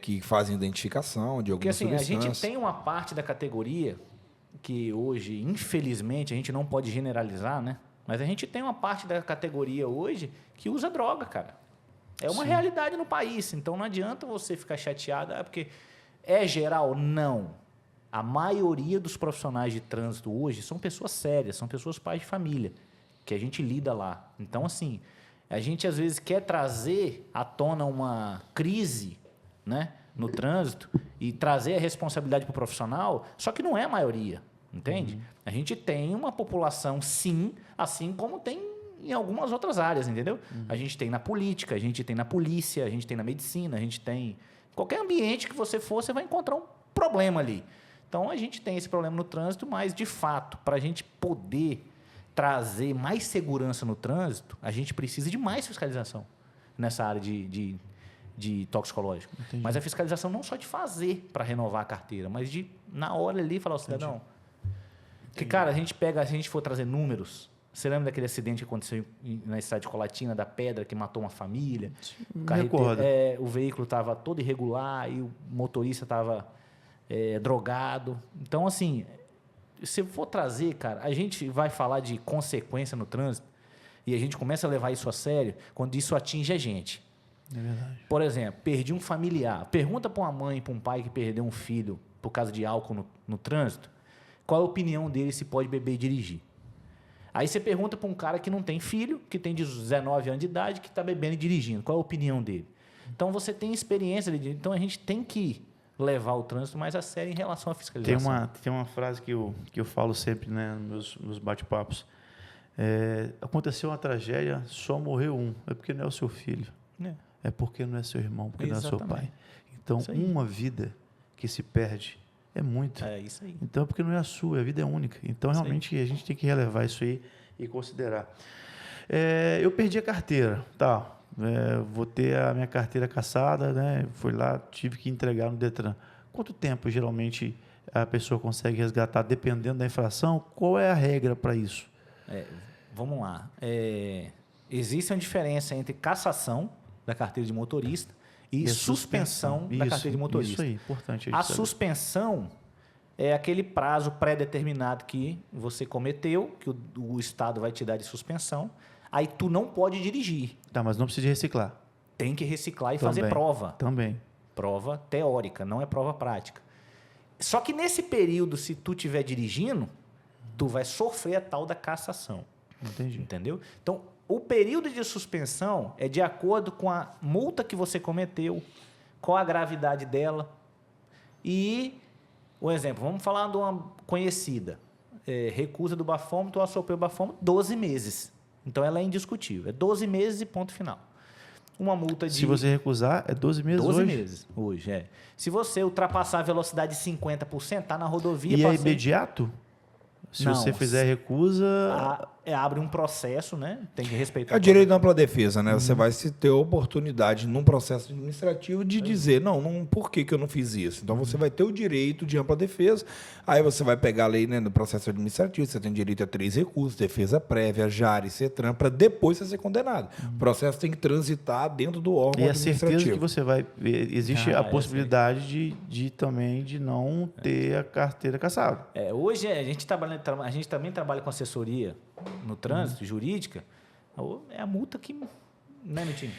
que fazem identificação de algumas substâncias. A gente tem uma parte da categoria que hoje, infelizmente, a gente não pode generalizar, né? Mas a gente tem uma parte da categoria hoje que usa droga, cara. É uma realidade no país. Então, não adianta você ficar chateado, porque é geral? Não. A maioria dos profissionais de trânsito hoje são pessoas sérias, são pessoas pais de família, que a gente lida lá. Então, assim, a gente às vezes quer trazer à tona uma crise, né, no trânsito e trazer a responsabilidade para o profissional, só que não é a maioria, entende? A gente tem uma população, sim, assim como tem em algumas outras áreas, entendeu? A gente tem na política, a gente tem na polícia, a gente tem na medicina, a gente tem... Qualquer ambiente que você for, você vai encontrar um problema ali. Então, a gente tem esse problema no trânsito, mas, de fato, para a gente poder trazer mais segurança no trânsito, a gente precisa de mais fiscalização nessa área de toxicológico. Entendi. Mas a fiscalização não só de fazer para renovar a carteira, mas de, na hora ali, falar ao cidadão, Porque, cara, a gente for trazer números. Você lembra daquele acidente que aconteceu na estrada de Colatina, da pedra que matou uma família? Me recordo. O veículo estava todo irregular e o motorista estava drogado. Então, assim, se for trazer, cara, a gente vai falar de consequência no trânsito e a gente começa a levar isso a sério quando isso atinge a gente. É verdade. Por exemplo, perdi um familiar. Pergunta para uma mãe, para um pai que perdeu um filho por causa de álcool no trânsito, qual é a opinião dele se pode beber e dirigir. Aí você pergunta para um cara que não tem filho, que tem 19 anos de idade, que está bebendo e dirigindo. Qual é a opinião dele? Então, você tem experiência. Então, a gente tem que levar o trânsito mais a sério em relação à fiscalização. Tem uma frase que eu falo sempre, né, nos bate-papos. Aconteceu uma tragédia, só morreu um. É porque não é o seu filho. É porque não é seu irmão, porque não é seu pai. Então, uma vida que se perde é muito. É isso aí. Então, é porque não é a sua, a vida é única. Então, realmente, a gente tem que relevar isso aí e considerar. Eu perdi a carteira, tá? Vou ter a minha carteira cassada, né? Fui lá, tive que entregar no Detran. Quanto tempo, geralmente, a pessoa consegue resgatar, dependendo da infração? Qual é a regra para isso? Vamos lá. Existe uma diferença entre cassação da carteira de motorista e suspensão da carteira de motorista. Isso aí, importante. A suspensão é aquele prazo pré-determinado que você cometeu, que o Estado vai te dar de suspensão, aí tu não pode dirigir. Tá, mas não precisa reciclar. Tem que reciclar e fazer prova. Também. Prova teórica, não é prova prática. Só que nesse período, se tu estiver dirigindo, tu vai sofrer a tal da cassação. Entendi. Entendeu? Então, o período de suspensão é de acordo com a multa que você cometeu, qual a gravidade dela. E, um exemplo, vamos falar de uma conhecida. Recusa do bafômetro ou assoprou o bafômetro, 12 meses. Então, ela é indiscutível. É 12 meses e ponto final. Uma multa de... Se você recusar, é 12 meses 12 hoje? meses hoje. Se você ultrapassar a velocidade de 50%, está na rodovia... E é imediato? Se você fizer recusa... Abre um processo, né? Tem que respeitar... É o direito da ampla defesa, né? Você vai se ter a oportunidade, num processo administrativo, de dizer, não, por que eu não fiz isso? Então, você vai ter o direito de ampla defesa, aí você vai pegar a lei, né, no processo administrativo, você tem direito a 3 recursos, defesa prévia, JARE, CETRAN, para depois você ser condenado. O processo tem que transitar dentro do órgão administrativo. E a certeza que você vai... Existe a possibilidade de também de não ter a carteira cassada. Hoje a gente também trabalha com assessoria no trânsito, jurídica. É a multa que... Né, Mitinho?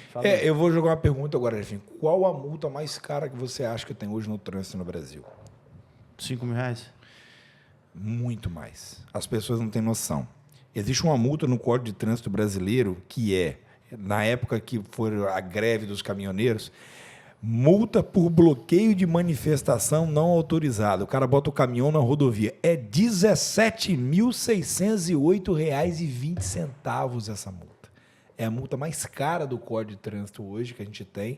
Eu vou jogar uma pergunta agora, enfim. Qual a multa mais cara que você acha que tem hoje no trânsito no Brasil? R$5.000? Muito mais. As pessoas não têm noção. Existe uma multa no Código de Trânsito Brasileiro que na época que foi a greve dos caminhoneiros, multa por bloqueio de manifestação não autorizada. O cara bota o caminhão na rodovia. É R$ 17.608,20 essa multa. É a multa mais cara do Código de Trânsito hoje que a gente tem.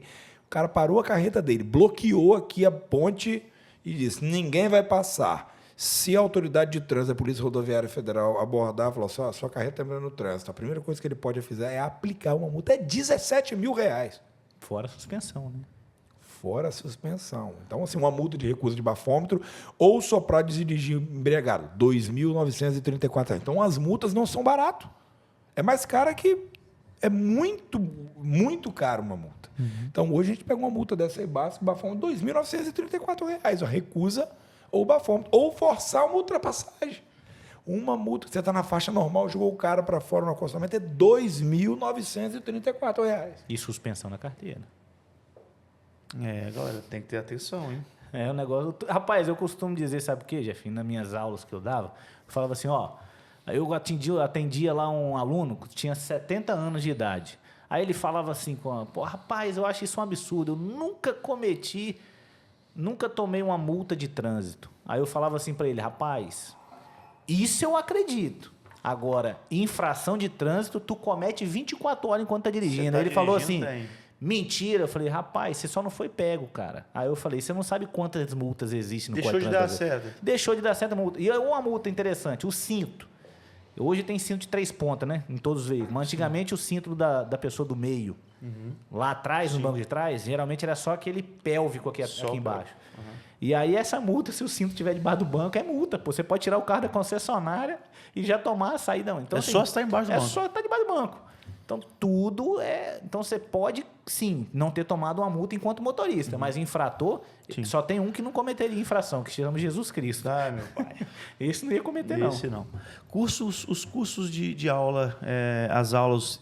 O cara parou a carreta dele, bloqueou aqui a ponte e disse, ninguém vai passar. Se a autoridade de trânsito, a Polícia Rodoviária Federal abordar, falar assim, sua carreta está no trânsito, a primeira coisa que ele pode fazer é aplicar uma multa. É R$17 mil. Fora a suspensão, né? Fora a suspensão. Então, assim, uma multa de recusa de bafômetro ou soprar de dirigir embriagado, R$ 2.934. Então, as multas não são barato. É mais cara que... É muito, muito caro uma multa. Então, hoje a gente pega uma multa dessa aí básica, bafômetro, R$ 2.934. A recusa ou bafômetro. Ou forçar uma ultrapassagem. Uma multa que você está na faixa normal, jogou o cara para fora no acostamento, é R$ 2.934. E suspensão na carteira. Galera, tem que ter atenção, hein? O negócio... Rapaz, eu costumo dizer, sabe o quê, Jeff? Nas minhas aulas que eu dava, eu falava assim, eu atendia lá um aluno que tinha 70 anos de idade. Aí ele falava assim, rapaz, eu acho isso um absurdo, eu nunca tomei uma multa de trânsito. Aí eu falava assim para ele, rapaz, isso eu acredito. Agora, infração de trânsito, tu comete 24 horas enquanto tá dirigindo. Aí ele falou assim... Mentira, eu falei, rapaz, você só não foi pego, cara. Aí eu falei, você não sabe quantas multas existem no Código de Trânsito. Deixou de dar certo a multa. E uma multa interessante, o cinto. Hoje tem cinto de 3 pontas, né? Em todos os veículos. Mas antigamente o cinto da pessoa do meio. Lá atrás, no banco de trás, geralmente era só aquele pélvico aqui embaixo. E aí essa multa, se o cinto estiver debaixo do banco, é multa. Pô. Você pode tirar o carro da concessionária e já tomar a saída. Então, só estar embaixo do banco. É só estar debaixo do banco. Então, tudo é... Então, você pode, sim, não ter tomado uma multa enquanto motorista, mas infrator, só tem um que não cometeria infração, que se chama Jesus Cristo. Ai, meu pai. Esse não ia cometer, não. Esse não. Os cursos de aula, as aulas,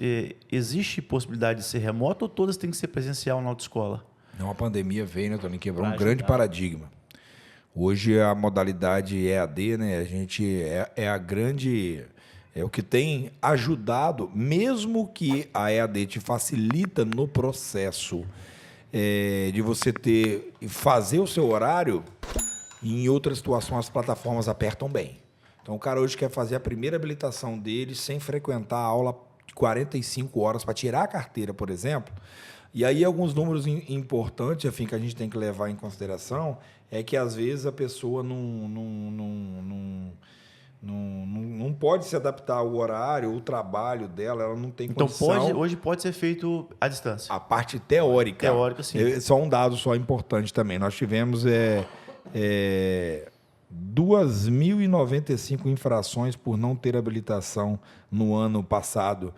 existe possibilidade de ser remoto ou todas têm que ser presencial na autoescola? Não, a pandemia veio, né, Tony? Quebrou um Pra grande ajudar. paradigma. Hoje a modalidade EAD, né? A gente é a grande... É o que tem ajudado, mesmo que a EAD te facilita no processo de você fazer o seu horário, em outras situações as plataformas apertam bem. Então o cara hoje quer fazer a primeira habilitação dele sem frequentar a aula de 45 horas para tirar a carteira, por exemplo. E aí alguns números importantes, afim, que a gente tem que levar em consideração, é que às vezes a pessoa não pode se adaptar ao horário, o trabalho dela, ela não tem condição. Então hoje pode ser feito à distância. A parte teórica. Teórica, sim. Só um dado só importante também. Nós tivemos 2.095 infrações por não ter habilitação no ano passado,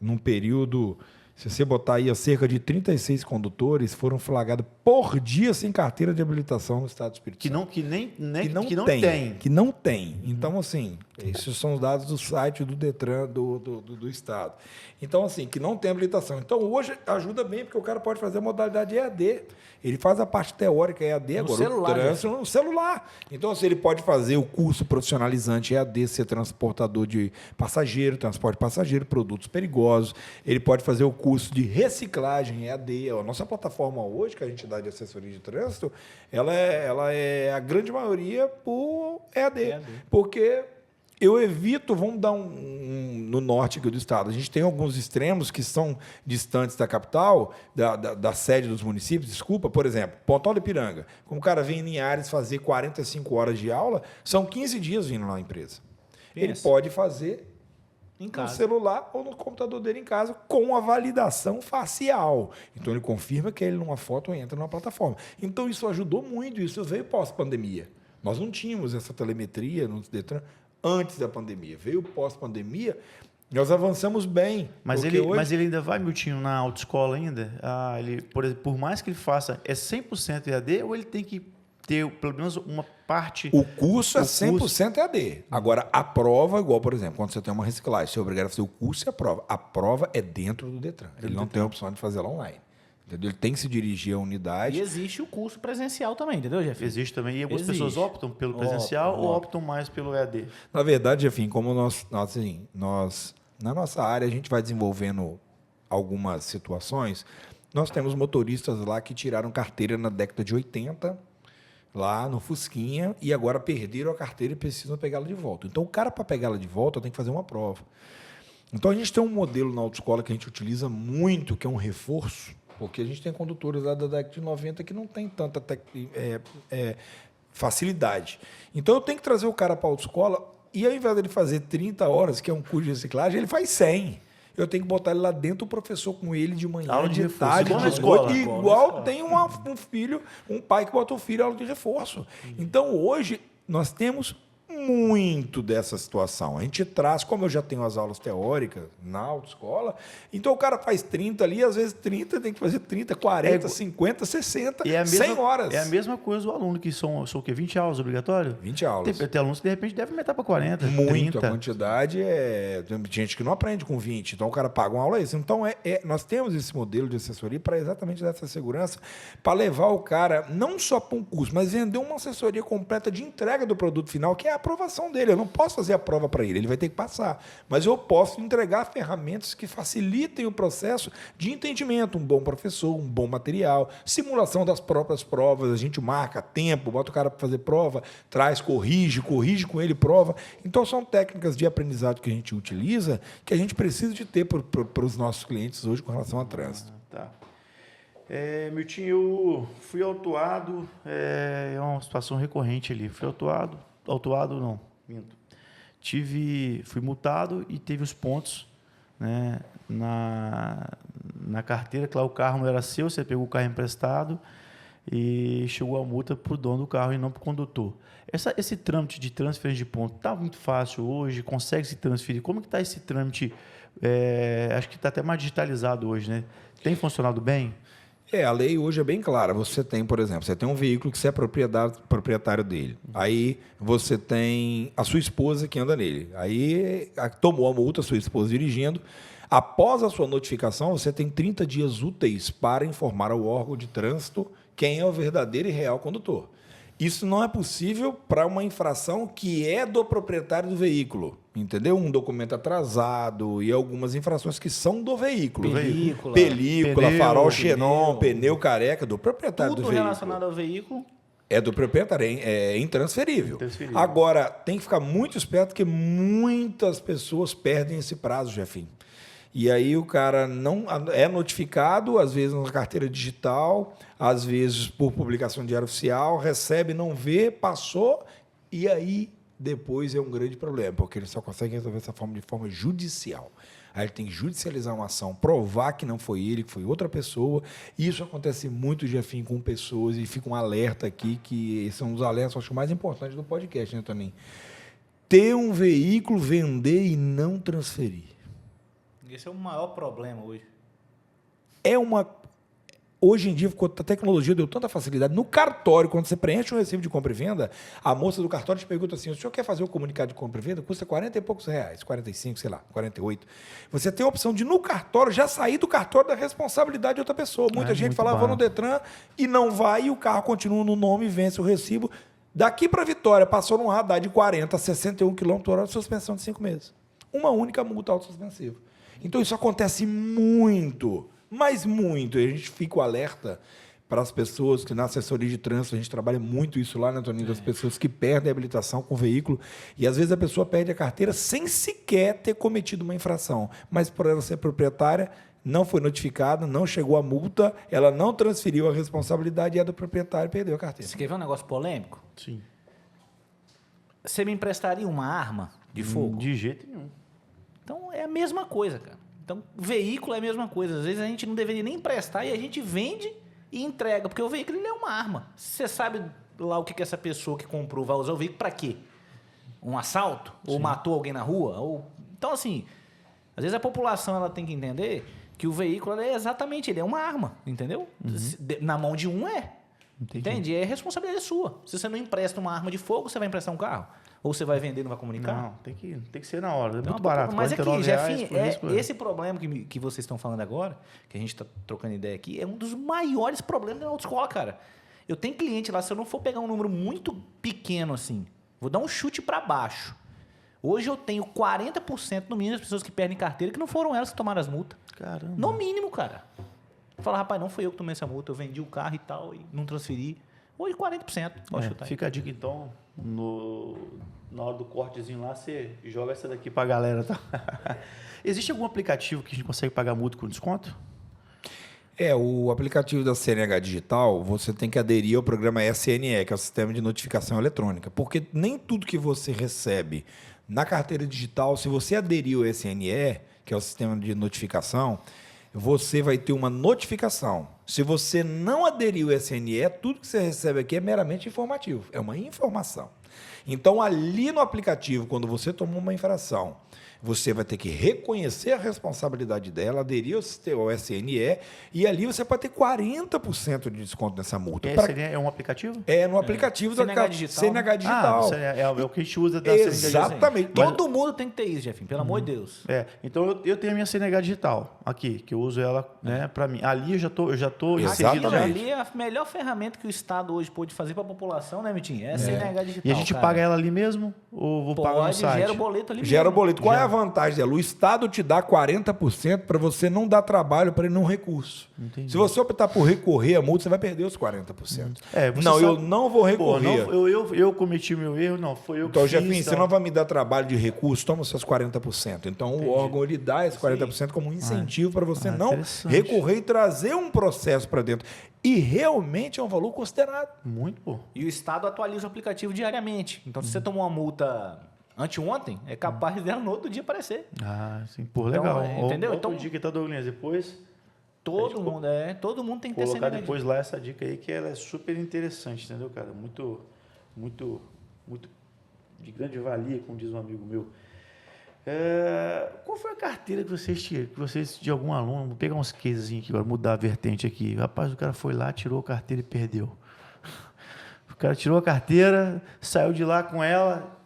num período... Se você botar aí, cerca de 36 condutores foram flagrados por dia sem carteira de habilitação no Estado do Espírito Santo. Que Que não tem. Então, assim, esses são os dados do site do Detran do Estado. Então, assim, que não tem habilitação. Então, hoje ajuda bem, porque o cara pode fazer a modalidade EAD. Ele faz a parte teórica EAD agora. Celular, o trânsito no celular. Então, assim, ele pode fazer o curso profissionalizante EAD, ser transportador de passageiro, transporte de passageiro, produtos perigosos. Ele pode fazer o curso de reciclagem EAD. A nossa plataforma hoje, que a gente dá de assessoria de trânsito, ela é a grande maioria por EAD. Porque eu evito, vamos dar no norte aqui do estado, a gente tem alguns extremos que são distantes da capital, da sede dos municípios, desculpa, por exemplo, Pontal do Ipiranga. Como o cara vem em Linhares fazer 45 horas de aula, são 15 dias vindo lá na empresa. Ele pode fazer no celular ou no computador dele em casa com a validação facial. Então, ele confirma que ele numa foto entra numa plataforma. Então, isso ajudou muito, isso veio pós-pandemia. Nós não tínhamos essa telemetria no Detran antes da pandemia. Veio pós-pandemia, nós avançamos bem. Mas ele ainda vai, Miltinho, na autoescola ainda? Por mais que ele faça, é 100% EAD ou ele tem que ter pelo menos uma parte... O curso é 100% EAD. Agora, a prova, igual, por exemplo, quando você tem uma reciclagem, você é obrigado a fazer o curso e a prova. A prova é dentro do Detran. Ele não tem a opção de fazer ela online. Entendeu? Ele tem que se dirigir à unidade. E existe o curso presencial também, entendeu, Jeff? Existe também. E algumas pessoas optam pelo presencial ou optam mais pelo EAD? Na verdade, Jefinho, como nós, na nossa área, a gente vai desenvolvendo algumas situações. Nós temos motoristas lá que tiraram carteira na década de 80, lá no Fusquinha, e agora perderam a carteira e precisam pegá-la de volta. Então, o cara, para pegá-la de volta, tem que fazer uma prova. Então, a gente tem um modelo na autoescola que a gente utiliza muito, que é um reforço, porque a gente tem condutores lá da década de 90 que não tem tanta facilidade. Então, eu tenho que trazer o cara para a autoescola e, ao invés dele fazer 30 horas, que é um curso de reciclagem, ele faz 100. Eu tenho que botar ele lá dentro, o professor com ele de manhã, aula de reforço, tarde, igual na de escola. noite. Igual tem um filho, um pai que bota o filho em aula de reforço. Então, hoje, nós temos muito dessa situação. A gente traz, como eu já tenho as aulas teóricas na autoescola, então o cara faz 30 ali, às vezes 30, tem que fazer 30, 40, 50, 60, 100 horas. É a mesma coisa do aluno, que são o quê? 20 aulas obrigatório? 20 aulas. Tem alunos que, de repente, devem aumentar para 40, Muito, 30. a quantidade tem gente que não aprende com 20, então o cara paga uma aula extra. Então, nós temos esse modelo de assessoria para exatamente dessa segurança, para levar o cara não só para um curso, mas vender uma assessoria completa de entrega do produto final, que é a aprovação dele. Eu não posso fazer a prova para ele vai ter que passar. Mas eu posso entregar ferramentas que facilitem o processo de entendimento, um bom professor, um bom material, simulação das próprias provas, a gente marca tempo, bota o cara para fazer prova, traz, corrige com ele, prova. Então, são técnicas de aprendizado que a gente utiliza, que a gente precisa de ter para os nossos clientes hoje com relação a trânsito. Tá. Miltinho, eu fui autuado, é uma situação recorrente ali. Fui autuado não, minto. Fui multado e teve os pontos, né, na carteira, claro, o carro não era seu, você pegou o carro emprestado, e chegou a multa para o dono do carro e não para o condutor. Esse trâmite de transferência de ponto está muito fácil hoje? Consegue se transferir? Como que está esse trâmite? Acho que está até mais digitalizado hoje, né? Tem funcionado bem? A lei hoje é bem clara. Você tem, por exemplo, você tem um veículo que você é proprietário dele. Aí você tem a sua esposa que anda nele. Aí tomou a multa, a sua esposa dirigindo. Após a sua notificação, você tem 30 dias úteis para informar ao órgão de trânsito quem é o verdadeiro e real condutor. Isso não é possível para uma infração que é do proprietário do veículo, entendeu? Um documento atrasado e algumas infrações que são do veículo. Película, pneu, farol xenon, pneu careca, do proprietário do veículo. Tudo relacionado ao veículo. É do proprietário, é intransferível. Agora, tem que ficar muito esperto porque muitas pessoas perdem esse prazo, Jefinho. E aí o cara não é notificado, às vezes na carteira digital, às vezes por publicação de diário oficial, recebe, não vê, passou, e aí depois é um grande problema, porque ele só consegue resolver essa forma de forma judicial. Aí ele tem que judicializar uma ação, provar que não foi ele, que foi outra pessoa. E isso acontece muito, Jefinho, com pessoas, e fica um alerta aqui, que são os alertas, acho, mais importantes do podcast, né, Toninho? Ter um veículo, vender e não transferir. Esse é o maior problema hoje. Hoje em dia, a tecnologia deu tanta facilidade. No cartório, quando você preenche um recibo de compra e venda, a moça do cartório te pergunta assim: o senhor quer fazer o comunicado de compra e venda? Custa 40 e poucos reais, 45, sei lá, 48. Você tem a opção de, no cartório, já sair do cartório da responsabilidade de outra pessoa. Muita gente fala, vou no Detran e não vai, e o carro continua no nome e vence o recibo. Daqui para Vitória, passou num radar de 40 a 61 km/h de suspensão de 5 meses. Uma única multa autosuspensiva. Então, isso acontece muito, mas muito. E a gente fica alerta para as pessoas que na assessoria de trânsito, a gente trabalha muito isso lá, né, Toninho? Das pessoas que perdem a habilitação com o veículo. E, às vezes, a pessoa perde a carteira sem sequer ter cometido uma infração. Mas, por ela ser proprietária, não foi notificada, não chegou a multa, ela não transferiu a responsabilidade e é do proprietário e perdeu a carteira. Você quer ver um negócio polêmico? Sim. Você me emprestaria uma arma de fogo? De jeito nenhum. Então, é a mesma coisa, cara. Então, veículo é a mesma coisa. Às vezes, a gente não deveria nem emprestar e a gente vende e entrega, porque o veículo ele é uma arma. Você sabe lá o que essa pessoa que comprou vai usar o veículo para quê? Um assalto? Ou matou alguém na rua? Então, assim, às vezes a população ela tem que entender que o veículo é exatamente, ele é uma arma, entendeu? Na mão de um entende? É responsabilidade sua. Se você não empresta uma arma de fogo, você vai emprestar um carro? Ou você vai vender e não vai comunicar? Não, tem que ser na hora. É muito Não, barato. Mas aqui, Jefinho, R$49 esse problema que vocês estão falando agora, que a gente está trocando ideia aqui, é um dos maiores problemas da autoescola, cara. Eu tenho cliente lá, se eu não for pegar um número muito pequeno assim, vou dar um chute para baixo. Hoje eu tenho 40% no mínimo das pessoas que perdem carteira que não foram elas que tomaram as multas. Caramba. No mínimo, cara. Fala, rapaz, não fui eu que tomei essa multa, eu vendi o carro e tal, e não transferi. Hoje 40%. Fica a dica, então, na hora do cortezinho lá, você joga essa daqui pra galera. Tá? Existe algum aplicativo que a gente consegue pagar multa com desconto? O aplicativo da CNH Digital, você tem que aderir ao programa SNE, que é o Sistema de Notificação Eletrônica, porque nem tudo que você recebe na carteira digital, se você aderir ao SNE, que é o Sistema de Notificação, você vai ter uma notificação. Se você não aderir ao SNE, tudo que você recebe aqui é meramente informativo, é uma informação. Então, ali no aplicativo, quando você tomou uma infração, você vai ter que reconhecer a responsabilidade dela, aderir ao SNE, e ali você pode ter 40% de desconto nessa multa. SNE é um aplicativo? É, no aplicativo da CNH Digital. CNH Digital. É o que a gente usa da CNH Digital. Exatamente. Todo mundo tem que ter isso, Jefinho, pelo amor de Deus. Então eu tenho a minha CNH Digital aqui, que eu uso ela, né, para mim. Ali eu já tô inserido. Aquilo ali é a melhor ferramenta que o Estado hoje pode fazer para a população, né, Mitinho? É a CNH Digital. E a gente paga ela ali mesmo? Ou vou pagar no site? Gera o boleto ali Gera o mesmo. boleto. Qual é a vantagem dela? O Estado te dá 40% para você não dar trabalho para ele não recurso. Entendi. Se você optar por recorrer à multa, você vai perder os 40%. Você eu não vou recorrer. Eu cometi meu erro, não, foi eu que Então, fiz. Jefinho, você não vai me dar trabalho de recurso, toma seus 40%. Então, o órgão ele dá esse 40% como um incentivo para você não recorrer e trazer um processo para dentro. E realmente é um valor considerado. Muito, pô. E o Estado atualiza o aplicativo diariamente. Então, se você tomou uma multa anteontem, é capaz dela no outro dia aparecer. Sim, pô, legal. Então, entendeu? Outro dia que tá, Douglas, depois... Todo mundo tem que ter essa Colocar energia. depois lá essa dica aí, que ela é super interessante, entendeu, cara? Muito de grande valia, como diz um amigo meu. Qual foi a carteira que vocês de algum aluno, vou pegar uns cases aqui agora, mudar a vertente aqui. Rapaz, o cara foi lá, tirou a carteira e perdeu. O cara tirou a carteira, saiu de lá com ela.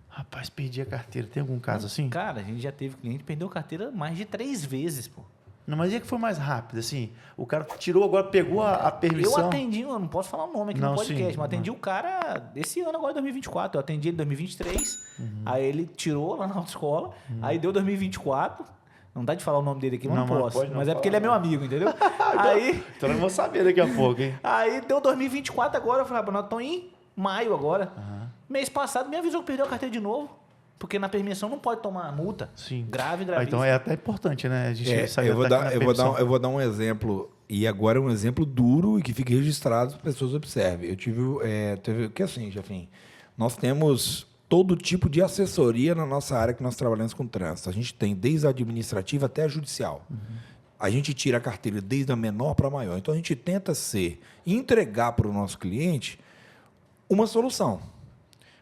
Rapaz, perdi a carteira. Tem algum caso assim? Cara, a gente já teve cliente que perdeu carteira mais de 3 vezes, pô. Não, mas é que foi mais rápido, assim. O cara tirou, agora pegou a permissão. Eu atendi, eu não posso falar o nome aqui no podcast, sim, mas atendi o cara esse ano agora, 2024. Eu atendi ele em 2023, aí ele tirou lá na autoescola, aí deu 2024. Não dá de falar o nome dele aqui, mas não posso. Mas é porque ele é meu amigo, entendeu? Aí, então eu vou saber daqui a pouco, hein? Aí deu 2024 agora, eu falei, nós estamos em maio agora. Mês passado me avisou que perdeu a carteira de novo. Porque na permissão não pode tomar multa. Sim. Gravíssima. Então é até importante, né? A gente sabe eu vou dar um exemplo, e agora é um exemplo duro e que fique registrado para as pessoas observem. Eu teve que assim, Jefim, nós temos todo tipo de assessoria na nossa área que nós trabalhamos com trânsito. A gente tem desde a administrativa até a judicial. A gente tira a carteira desde a menor para a maior. Então a gente tenta entregar para o nosso cliente uma solução.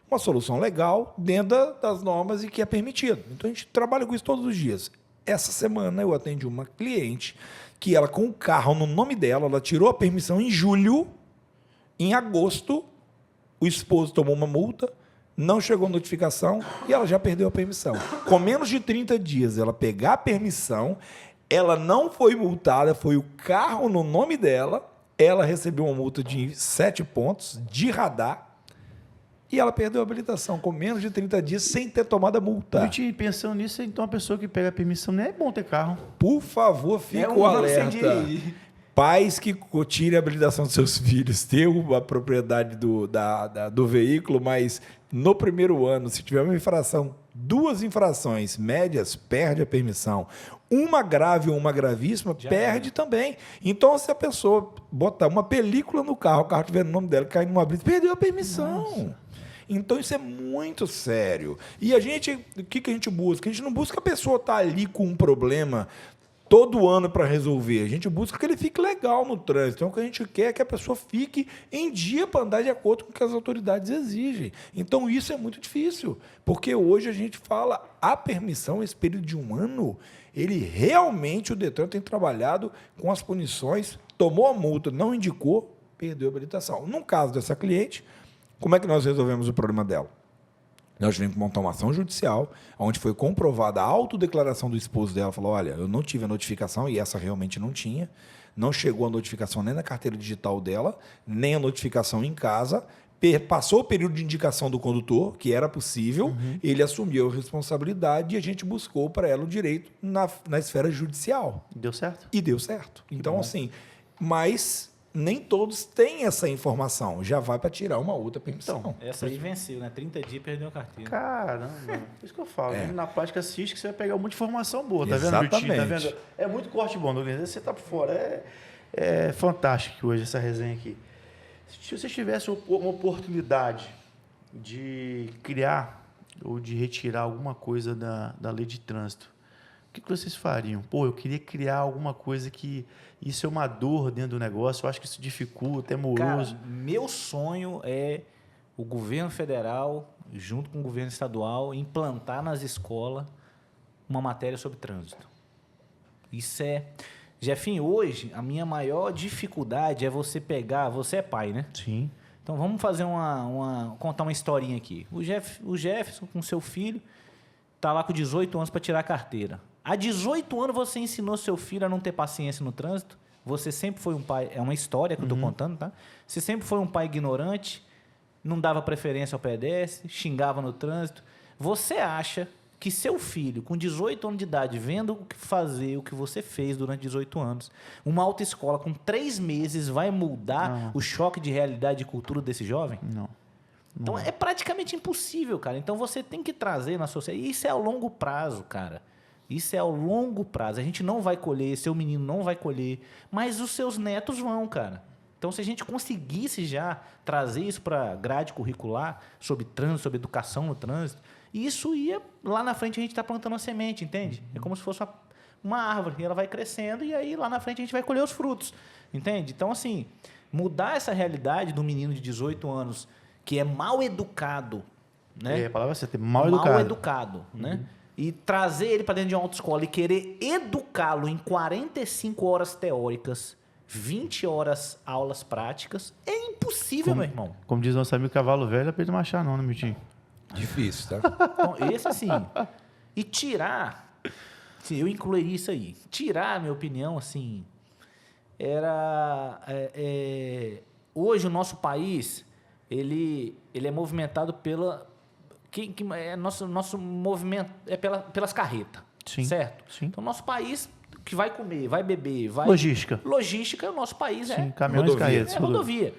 Uma solução legal dentro das normas e que é permitido. Então, a gente trabalha com isso todos os dias. Essa semana, eu atendi uma cliente que ela, com o carro no nome dela, ela tirou a permissão em julho. Em agosto, o esposo tomou uma multa, não chegou a notificação e ela já perdeu a permissão. Com menos de 30 dias, ela pegar a permissão, ela não foi multada, foi o carro no nome dela, ela recebeu uma multa de 7 pontos de radar, e ela perdeu a habilitação com menos de 30 dias sem ter tomado a multa. Gente, pensando nisso, então a pessoa que pega a permissão não é bom ter carro. Por favor, fique o alerta. Pais que tirem a habilitação dos seus filhos, ter a propriedade do veículo, mas no primeiro ano, se tiver uma infração, 2 infrações médias, perde a permissão. Uma grave ou uma gravíssima, perde também. Então, se a pessoa botar uma película no carro, o carro tiver no nome dela, cair numa brisa, perdeu a permissão. Nossa. Então, isso é muito sério. E o que a gente busca? A gente não busca a pessoa estar ali com um problema todo ano para resolver. A gente busca que ele fique legal no trânsito. Então, o que a gente quer é que a pessoa fique em dia para andar de acordo com o que as autoridades exigem. Então, isso é muito difícil, porque hoje a gente fala a permissão, esse período de 1 ano, ele realmente, o Detran tem trabalhado com as punições, tomou a multa, não indicou, perdeu a habilitação. No caso dessa cliente, como é que nós resolvemos o problema dela? Nós tivemos que montar uma ação judicial, onde foi comprovada a autodeclaração do esposo dela. Falou, olha, eu não tive a notificação, e essa realmente não tinha. Não chegou a notificação nem na carteira digital dela, nem a notificação em casa. Passou o período de indicação do condutor, que era possível, ele assumiu a responsabilidade e a gente buscou para ela o direito na esfera judicial. Deu certo? E deu certo. Então, assim, mas nem todos têm essa informação. Já vai para tirar uma outra permissão. Então, essa aí venceu, né? 30 dias perdeu a carteira. Caramba, isso que eu falo. Na prática, assiste que você vai pegar muita informação boa. Tá vendo, Exatamente. Tá vendo? É muito corte bom, Douglas. Você tá por fora. É fantástico hoje essa resenha aqui. Se você tivesse uma oportunidade de criar ou de retirar alguma coisa da lei de trânsito, o que vocês fariam? Pô, eu queria criar alguma coisa que... Isso é uma dor dentro do negócio, eu acho que isso dificulta, é moroso. Cara, meu sonho é o governo federal, junto com o governo estadual, implantar nas escolas uma matéria sobre trânsito. Isso é... Jefinho, hoje, a minha maior dificuldade é você pegar... Você é pai, né? Sim. Então, vamos fazer contar uma historinha aqui. O Jefferson, com seu filho, está lá com 18 anos para tirar a carteira. Há 18 anos você ensinou seu filho a não ter paciência no trânsito. Você sempre foi um pai... É uma história que eu estou contando, tá? Você sempre foi um pai ignorante, não dava preferência ao pedestre, xingava no trânsito. Você acha que seu filho, com 18 anos de idade, vendo o que fazer, o que você fez durante 18 anos, uma autoescola com 3 meses vai mudar o choque de realidade e cultura desse jovem? Não. Então, é praticamente impossível, cara. Então, você tem que trazer na sociedade... Isso é ao longo prazo, cara. Isso é ao longo prazo. A gente não vai colher, seu menino não vai colher, mas os seus netos vão, cara. Então, se a gente conseguisse já trazer isso para a grade curricular, sobre trânsito, sobre educação no trânsito, isso ia... Lá na frente, a gente está plantando uma semente, entende? É como se fosse uma árvore, e ela vai crescendo, e aí lá na frente a gente vai colher os frutos, entende? Então, assim, mudar essa realidade do menino de 18 anos que é mal educado, né? A palavra é você ter mal educado. Educado, né? E trazer ele para dentro de uma autoescola e querer educá-lo em 45 horas teóricas, 20 horas aulas práticas, é impossível, meu irmão. Como diz nosso amigo, cavalo velho é pra ele não machar não, né, Miltinho? Difícil, tá? Então, esse assim. E tirar, assim, eu incluiria isso aí. Tirar, minha opinião, assim, era... hoje o nosso país, ele é movimentado pela... nosso movimento é pelas carretas, Sim, certo? sim. Então, nosso país que vai comer, vai beber, vai... Logística. Logística, o nosso país Sim, caminhões e carretas. é rodovia.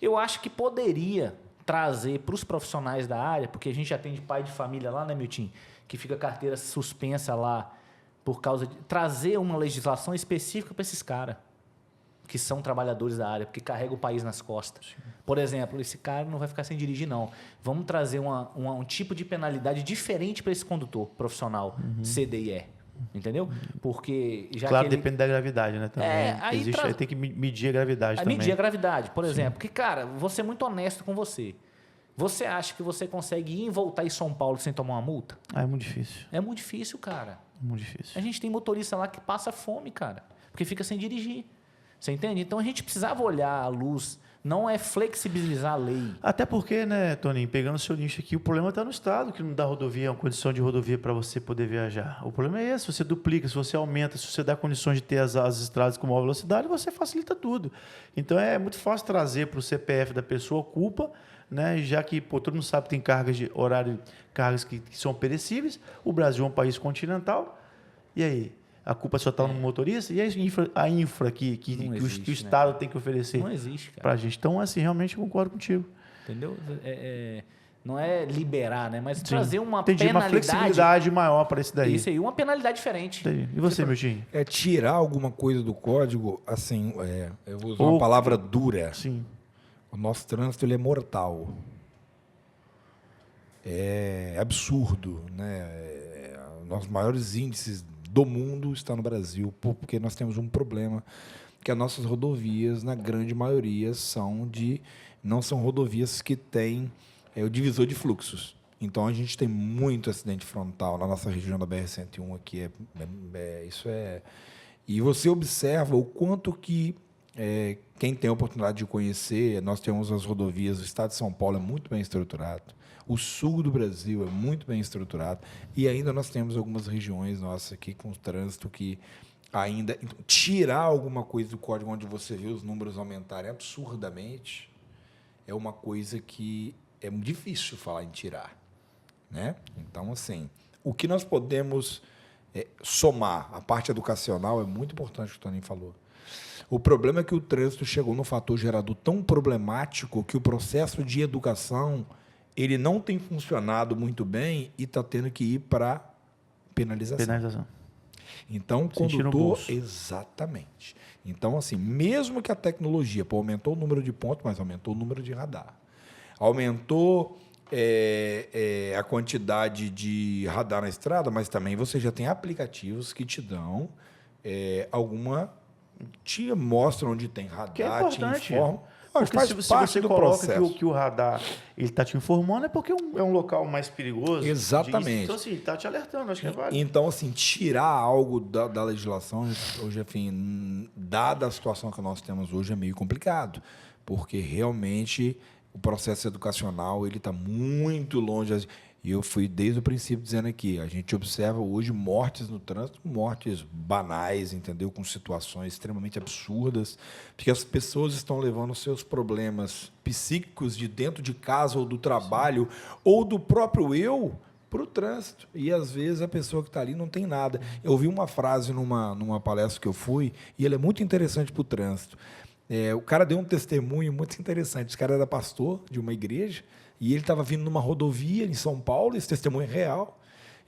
Eu acho que poderia trazer para os profissionais da área, porque a gente atende pai de família lá, né, Milton? Que fica carteira suspensa lá por causa de... Trazer uma legislação específica para esses caras que são trabalhadores da área, porque carrega o país nas costas. Sim. Por exemplo, esse cara não vai ficar sem dirigir, não. Vamos trazer um tipo de penalidade diferente para esse condutor profissional, CDE. Entendeu? Porque já claro, que depende da gravidade, né? Também. Aí tem que medir a gravidade também. Medir a gravidade, por exemplo. Porque, cara, vou ser muito honesto com você. Você acha que você consegue ir e voltar em São Paulo sem tomar uma multa? É muito difícil. É muito difícil, cara. É muito difícil. A gente tem motorista lá que passa fome, cara. Porque fica sem dirigir. Você entende? Então a gente precisava olhar a luz. Não é flexibilizar a lei. Até porque, né, Toninho, pegando o seu nicho aqui, o problema está no Estado, que não dá rodovia, uma condição de rodovia para você poder viajar. O problema é esse, se você duplica, se você aumenta, se você dá condições de ter as estradas com maior velocidade, você facilita tudo. Então é muito fácil trazer para o CPF da pessoa culpa, né, já que todo mundo sabe que tem cargas de horário, cargas que são perecíveis, o Brasil é um país continental, e aí? A culpa só está no motorista? E a infra que o Estado tem que oferecer para a gente? Então, assim, realmente concordo contigo. Entendeu? Não é liberar, né? Mas Sim. trazer uma penalidade. Uma flexibilidade maior para isso daí. Isso aí, uma penalidade diferente. Entendi. E você, Miltinho? Tirar alguma coisa do código, assim, eu vou usar uma palavra dura. Sim. O nosso trânsito ele é mortal. É absurdo, né? Nossos maiores índices do mundo está no Brasil, porque nós temos um problema, que as nossas rodovias, na grande maioria, não são rodovias que têm o divisor de fluxos. Então, a gente tem muito acidente frontal na nossa região da BR-101 aqui. E você observa o quanto que quem tem a oportunidade de conhecer, nós temos as rodovias, o estado de São Paulo é muito bem estruturado, o sul do Brasil é muito bem estruturado, e ainda nós temos algumas regiões nossas aqui com trânsito que ainda... Então, tirar alguma coisa do código onde você vê os números aumentarem absurdamente é uma coisa que é muito difícil falar em tirar, né? Então, assim, o que nós podemos somar, a parte educacional é muito importante o que o Toninho falou. O problema é que o trânsito chegou num fator gerador tão problemático que o processo de educação ele não tem funcionado muito bem e está tendo que ir para penalização. Então, o condutor... Exatamente. Então, assim, mesmo que a tecnologia aumentou o número de pontos, mas aumentou o número de radar. Aumentou a quantidade de radar na estrada, mas também você já tem aplicativos que te dão te mostram onde tem radar, que é importante. Te informam. Porque se você coloca que o radar está te informando, é porque é um local mais perigoso. Exatamente. Então, assim, está te alertando, acho que é válido. Então, assim, tirar algo da legislação, hoje, enfim, dada a situação que nós temos hoje, é meio complicado, porque realmente o processo educacional ele está muito longe. E eu fui desde o princípio dizendo aqui, a gente observa hoje mortes no trânsito, mortes banais, entendeu? Com situações extremamente absurdas, porque as pessoas estão levando seus problemas psíquicos de dentro de casa ou do trabalho ou do próprio eu para o trânsito. E, às vezes, a pessoa que está ali não tem nada. Eu ouvi uma frase numa palestra que eu fui e ela é muito interessante para o trânsito. O cara deu um testemunho muito interessante. Esse cara era pastor de uma igreja, e ele estava vindo numa rodovia em São Paulo, esse testemunho é real,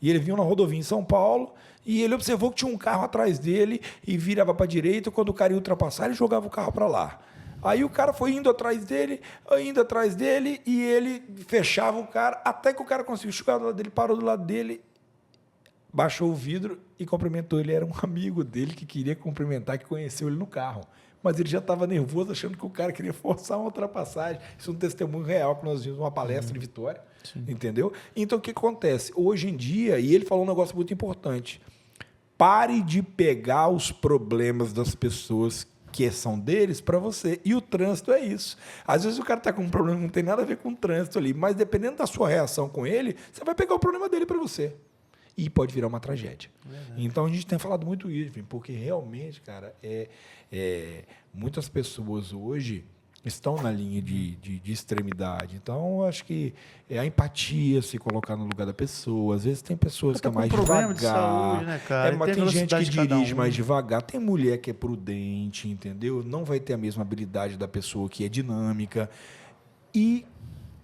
e ele vinha na rodovia em São Paulo, e ele observou que tinha um carro atrás dele, e virava para a direita, quando o cara ia ultrapassar, ele jogava o carro para lá. Aí o cara foi indo atrás dele, e ele fechava o cara, até que o cara conseguiu chegar do lado dele, parou do lado dele, baixou o vidro e cumprimentou ele. Era um amigo dele que queria cumprimentar, que conheceu ele no carro. Mas ele já estava nervoso, achando que o cara queria forçar uma ultrapassagem. Isso é um testemunho real que nós vimos numa palestra de Vitória. Sim. Entendeu? Então, o que acontece? Hoje em dia, e ele falou um negócio muito importante, pare de pegar os problemas das pessoas que são deles para você. E o trânsito é isso. Às vezes o cara está com um problema que não tem nada a ver com o trânsito ali, mas dependendo da sua reação com ele, você vai pegar o problema dele para você. E pode virar uma tragédia. Verdade. Então, a gente tem falado muito isso, porque realmente, cara, muitas pessoas hoje estão na linha de extremidade. Então, eu acho que a empatia, se colocar no lugar da pessoa. Às vezes tem pessoas que é mais devagar. De saúde, né, cara? Mas tem gente que dirige mais devagar. Tem mulher que é prudente, entendeu? Não vai ter a mesma habilidade da pessoa que é dinâmica. E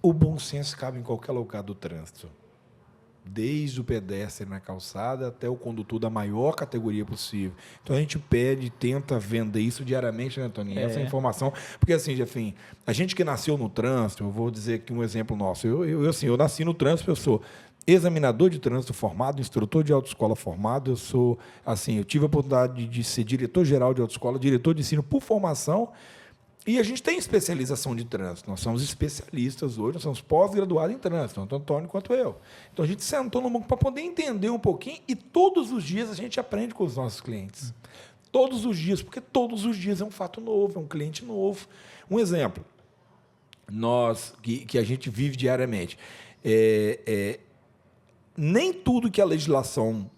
o bom senso cabe em qualquer lugar do trânsito. Desde o pedestre na calçada até o condutor da maior categoria possível. Então, a gente pede, tenta vender isso diariamente, né, Toninho? Essa informação. Porque, assim, Jefinho, a gente que nasceu no trânsito, eu vou dizer aqui um exemplo nosso. Eu nasci no trânsito, eu sou examinador de trânsito formado, instrutor de autoescola formado, eu tive a oportunidade de ser diretor-geral de autoescola, diretor de ensino por formação. E a gente tem especialização de trânsito. Nós somos especialistas hoje, nós somos pós-graduados em trânsito, tanto Antônio quanto eu. Então, a gente sentou no banco para poder entender um pouquinho e todos os dias a gente aprende com os nossos clientes. Todos os dias, porque todos os dias é um fato novo, é um cliente novo. Um exemplo, que a gente vive diariamente. Nem tudo que a legislação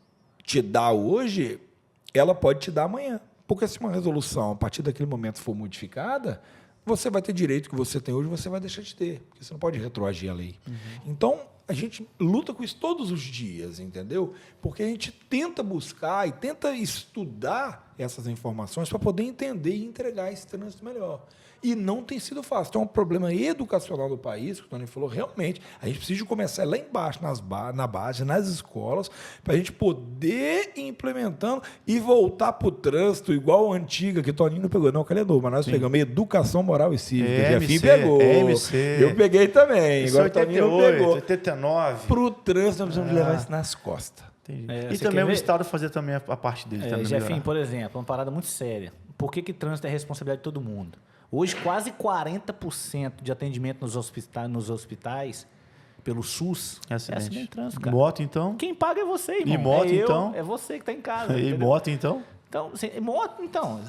te dá hoje, ela pode te dar amanhã. Porque se uma resolução, a partir daquele momento, for modificada, você vai ter direito que você tem hoje, você vai deixar de ter. Porque você não pode retroagir a lei. Uhum. Então, a gente luta com isso todos os dias, entendeu? Porque a gente tenta buscar e tenta estudar essas informações para poder entender e entregar esse trânsito melhor. E não tem sido fácil. Então, é um problema educacional do país, que o Tony falou, realmente, a gente precisa começar lá embaixo, na base, nas escolas, para a gente poder ir implementando e voltar para o trânsito, igual a antiga, que o Toninho não pegou, não, que ele é novo, mas nós pegamos educação moral e cívica. O Jefinho pegou. MC. Eu peguei também. Isso agora 88, o Toninho pegou. 89. Para o trânsito, nós precisamos levar isso nas costas. E também o Estado fazer também a parte dele. Jefinho, por exemplo, uma parada muito séria. Por que trânsito é responsabilidade de todo mundo? Hoje, quase 40% de atendimento nos hospitais pelo SUS é acidente de trânsito, cara. Moto, então? Quem paga é você, irmão. E moto, então? É você que está em casa. E moto, então?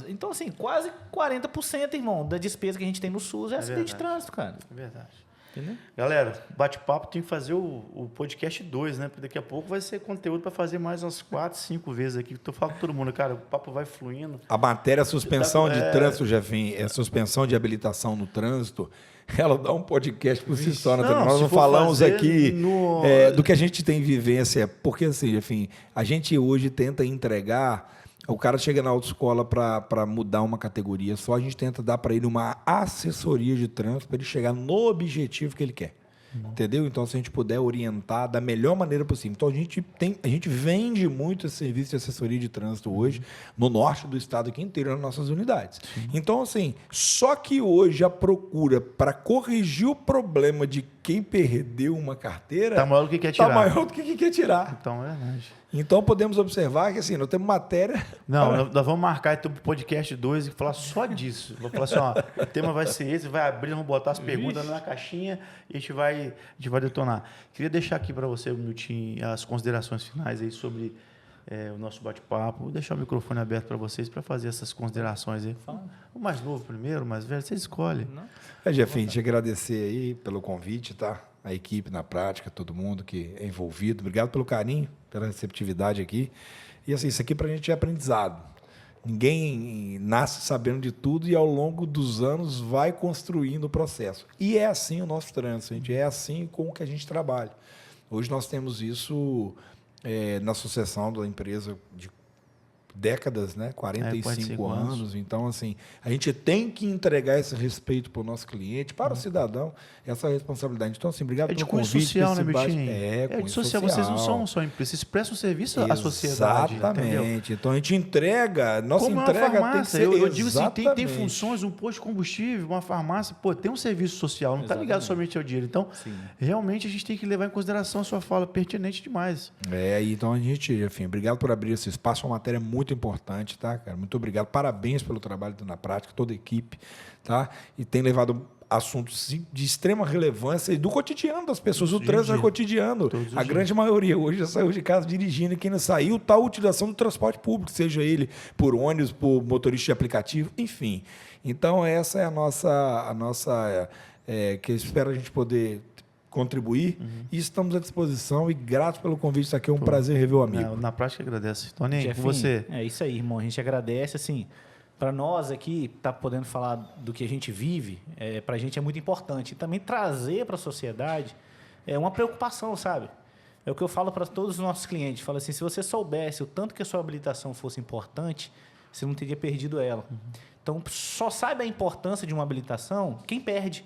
Então, assim, quase 40%, irmão, da despesa que a gente tem no SUS é acidente de trânsito, cara. É verdade. Entendeu? Galera, bate-papo tem que fazer o podcast 2, né? Porque daqui a pouco vai ser conteúdo para fazer mais umas 4, 5 vezes aqui. Eu falo com todo mundo, cara, o papo vai fluindo. A matéria suspensão de trânsito, Jefinho, suspensão de habilitação no trânsito, ela dá um podcast por si só. Nós não falamos aqui do que a gente tem vivência. Porque, assim, Jefinho, a gente hoje tenta entregar. O cara chega na autoescola para mudar uma categoria só, a gente tenta dar para ele uma assessoria de trânsito para ele chegar no objetivo que ele quer. Entendeu? Então, se a gente puder orientar da melhor maneira possível. Então, a gente vende muito esse serviço de assessoria de trânsito hoje no norte do estado aqui inteiro, nas nossas unidades. Então, assim, só que hoje a procura para corrigir o problema de quem perdeu uma carteira está maior do que quer tirar. Está maior do que quem quer tirar. Então, é verdade. Então, podemos observar que, assim, nós temos matéria... Não, nós vamos marcar então, o podcast 2 e falar só disso. Vou falar assim, ó, o tema vai ser esse, vai abrir, vamos botar as perguntas na caixinha e a gente vai detonar. Queria deixar aqui para você um minutinho as considerações finais aí sobre o nosso bate-papo. Vou deixar o microfone aberto para vocês para fazer essas considerações aí. O mais novo primeiro, o mais velho, você escolhe. Jefinho, te agradecer aí pelo convite, tá? A equipe na prática, todo mundo que é envolvido. Obrigado pelo carinho, pela receptividade aqui. E assim, isso aqui para a gente é aprendizado. Ninguém nasce sabendo de tudo e ao longo dos anos vai construindo o processo. E é assim o nosso trânsito, gente. É assim com o que a gente trabalha. Hoje nós temos isso na sucessão da empresa décadas, né? 45 anos. anos. Então, assim, a gente tem que entregar esse respeito para o nosso cliente, para o cidadão, essa responsabilidade. Então, assim, obrigado pelo convite. É de cunho social, né, Milton? É de social. Vocês não são só empresas, vocês prestam serviço à sociedade. Exatamente. Entendeu? Então, a gente entrega, nossa como entrega uma farmácia, tem que ser... eu digo assim, tem funções, um posto de combustível, uma farmácia, tem um serviço social, não está ligado somente ao dinheiro. Então, realmente, a gente tem que levar em consideração a sua fala, pertinente demais. Então a gente, enfim, obrigado por abrir esse espaço, uma matéria muito importante, tá, cara? Muito obrigado, parabéns pelo trabalho na prática, toda a equipe, tá? E tem levado assuntos de extrema relevância e do cotidiano das pessoas, o trânsito é cotidiano. A grande maioria hoje já saiu de casa dirigindo, e quem não saiu, está a utilização do transporte público, seja ele por ônibus, por motorista de aplicativo, enfim. Então essa é a nossa que eu espero a gente poder contribuir e estamos à disposição e grato pelo convite. Isso aqui é um prazer rever o amigo. Na prática, agradece. Toninho, com você. É isso aí, irmão. A gente agradece, assim, para nós aqui, tá podendo falar do que a gente vive, para a gente é muito importante. E também trazer para a sociedade é uma preocupação, sabe? É o que eu falo para todos os nossos clientes. Falo assim, se você soubesse o tanto que a sua habilitação fosse importante, você não teria perdido ela. Então, só sabe a importância de uma habilitação quem perde.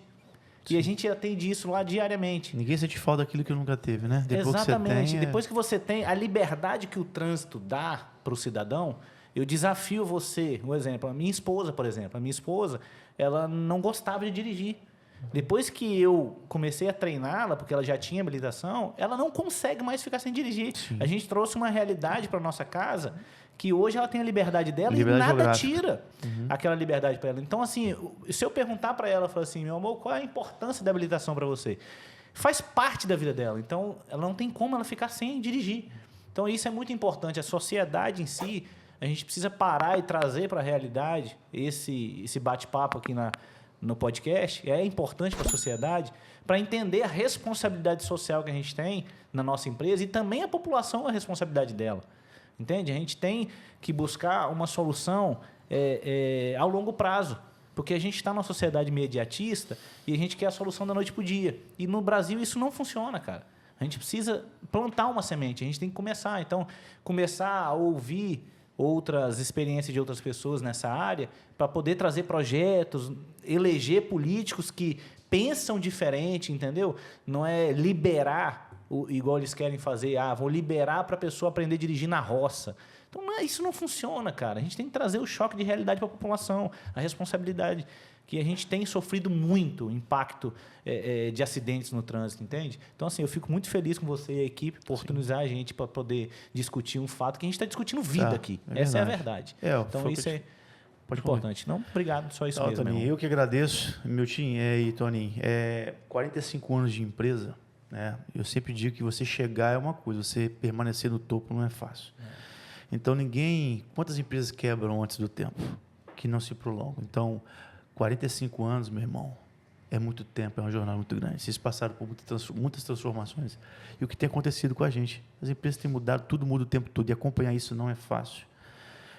E a gente atende isso lá diariamente. Ninguém sente falta daquilo que nunca teve, né? Exatamente. Depois que você tem a liberdade que o trânsito dá para o cidadão, eu desafio você. Um exemplo, a minha esposa, por exemplo. A minha esposa, ela não gostava de dirigir. Depois que eu comecei a treiná-la, porque ela já tinha habilitação, ela não consegue mais ficar sem dirigir. Sim. A gente trouxe uma realidade para nossa casa que hoje ela tem a liberdade dela e nada geográfica. Tira aquela liberdade para ela. Então, assim, se eu perguntar para ela, falar assim, meu amor, qual é a importância da habilitação para você? Faz parte da vida dela. Então, ela não tem como ela ficar sem dirigir. Então, isso é muito importante. A sociedade em si, a gente precisa parar e trazer para a realidade esse bate-papo aqui no podcast. É importante para a sociedade para entender a responsabilidade social que a gente tem na nossa empresa e também a população, a responsabilidade dela. Entende? A gente tem que buscar uma solução ao longo prazo, porque a gente está numa sociedade imediatista e a gente quer a solução da noite para o dia. E no Brasil isso não funciona, cara. A gente precisa plantar uma semente, a gente tem que começar. Então, começar a ouvir outras experiências de outras pessoas nessa área para poder trazer projetos, eleger políticos que pensam diferente, entendeu? Não é liberar igual eles querem fazer, vou liberar para a pessoa aprender a dirigir na roça. Então, isso não funciona, cara. A gente tem que trazer o choque de realidade para a população, a responsabilidade, que a gente tem sofrido muito impacto de acidentes no trânsito, entende? Então, assim, eu fico muito feliz com você e a equipe por oportunizar a gente para poder discutir um fato que a gente está discutindo vida aqui. Essa é a verdade. Então, isso é importante. Não, obrigado, só isso mesmo. Toninho, eu que agradeço, Milton e Toninho. 45 anos de empresa, né? Eu sempre digo que você chegar é uma coisa, você permanecer no topo não é fácil. Então, quantas empresas quebram antes do tempo? Que não se prolongam. Então, 45 anos, meu irmão, é muito tempo, é uma jornada muito grande. Vocês passaram por muitas transformações. E o que tem acontecido com a gente? As empresas têm mudado, tudo muda o tempo todo, e acompanhar isso não é fácil.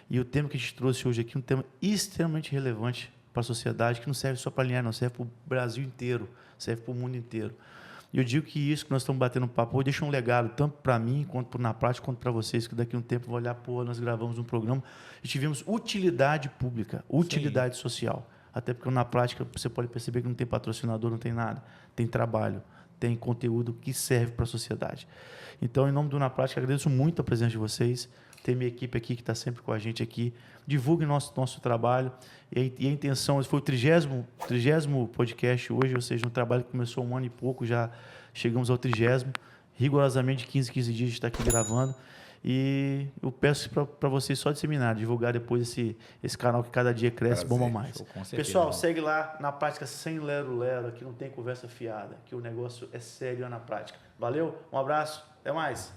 E o tema que a gente trouxe hoje aqui é um tema extremamente relevante para a sociedade, que não serve só para Linhares, não, serve para o Brasil inteiro, serve para o mundo inteiro. E eu digo que isso que nós estamos batendo papo hoje deixa um legado, tanto para mim, quanto na prática, quanto para vocês, que daqui a um tempo vão olhar, nós gravamos um programa e tivemos utilidade pública, utilidade social. Até porque na prática você pode perceber que não tem patrocinador, não tem nada. Tem trabalho, tem conteúdo que serve para a sociedade. Então, em nome do Na Prática, agradeço muito a presença de vocês. Tem minha equipe aqui que está sempre com a gente aqui. Divulgue nosso trabalho. E a intenção, esse foi o 30º podcast hoje, ou seja, um trabalho que começou 1 ano e pouco, já chegamos ao 30º. Rigorosamente, 15 dias a gente está aqui gravando. E eu peço para vocês só disseminar, divulgar depois esse canal que cada dia cresce, bomba mais. Pessoal, segue lá, Na Prática sem lero-lero, aqui não tem conversa fiada, que o negócio é sério na prática. Valeu, um abraço, até mais.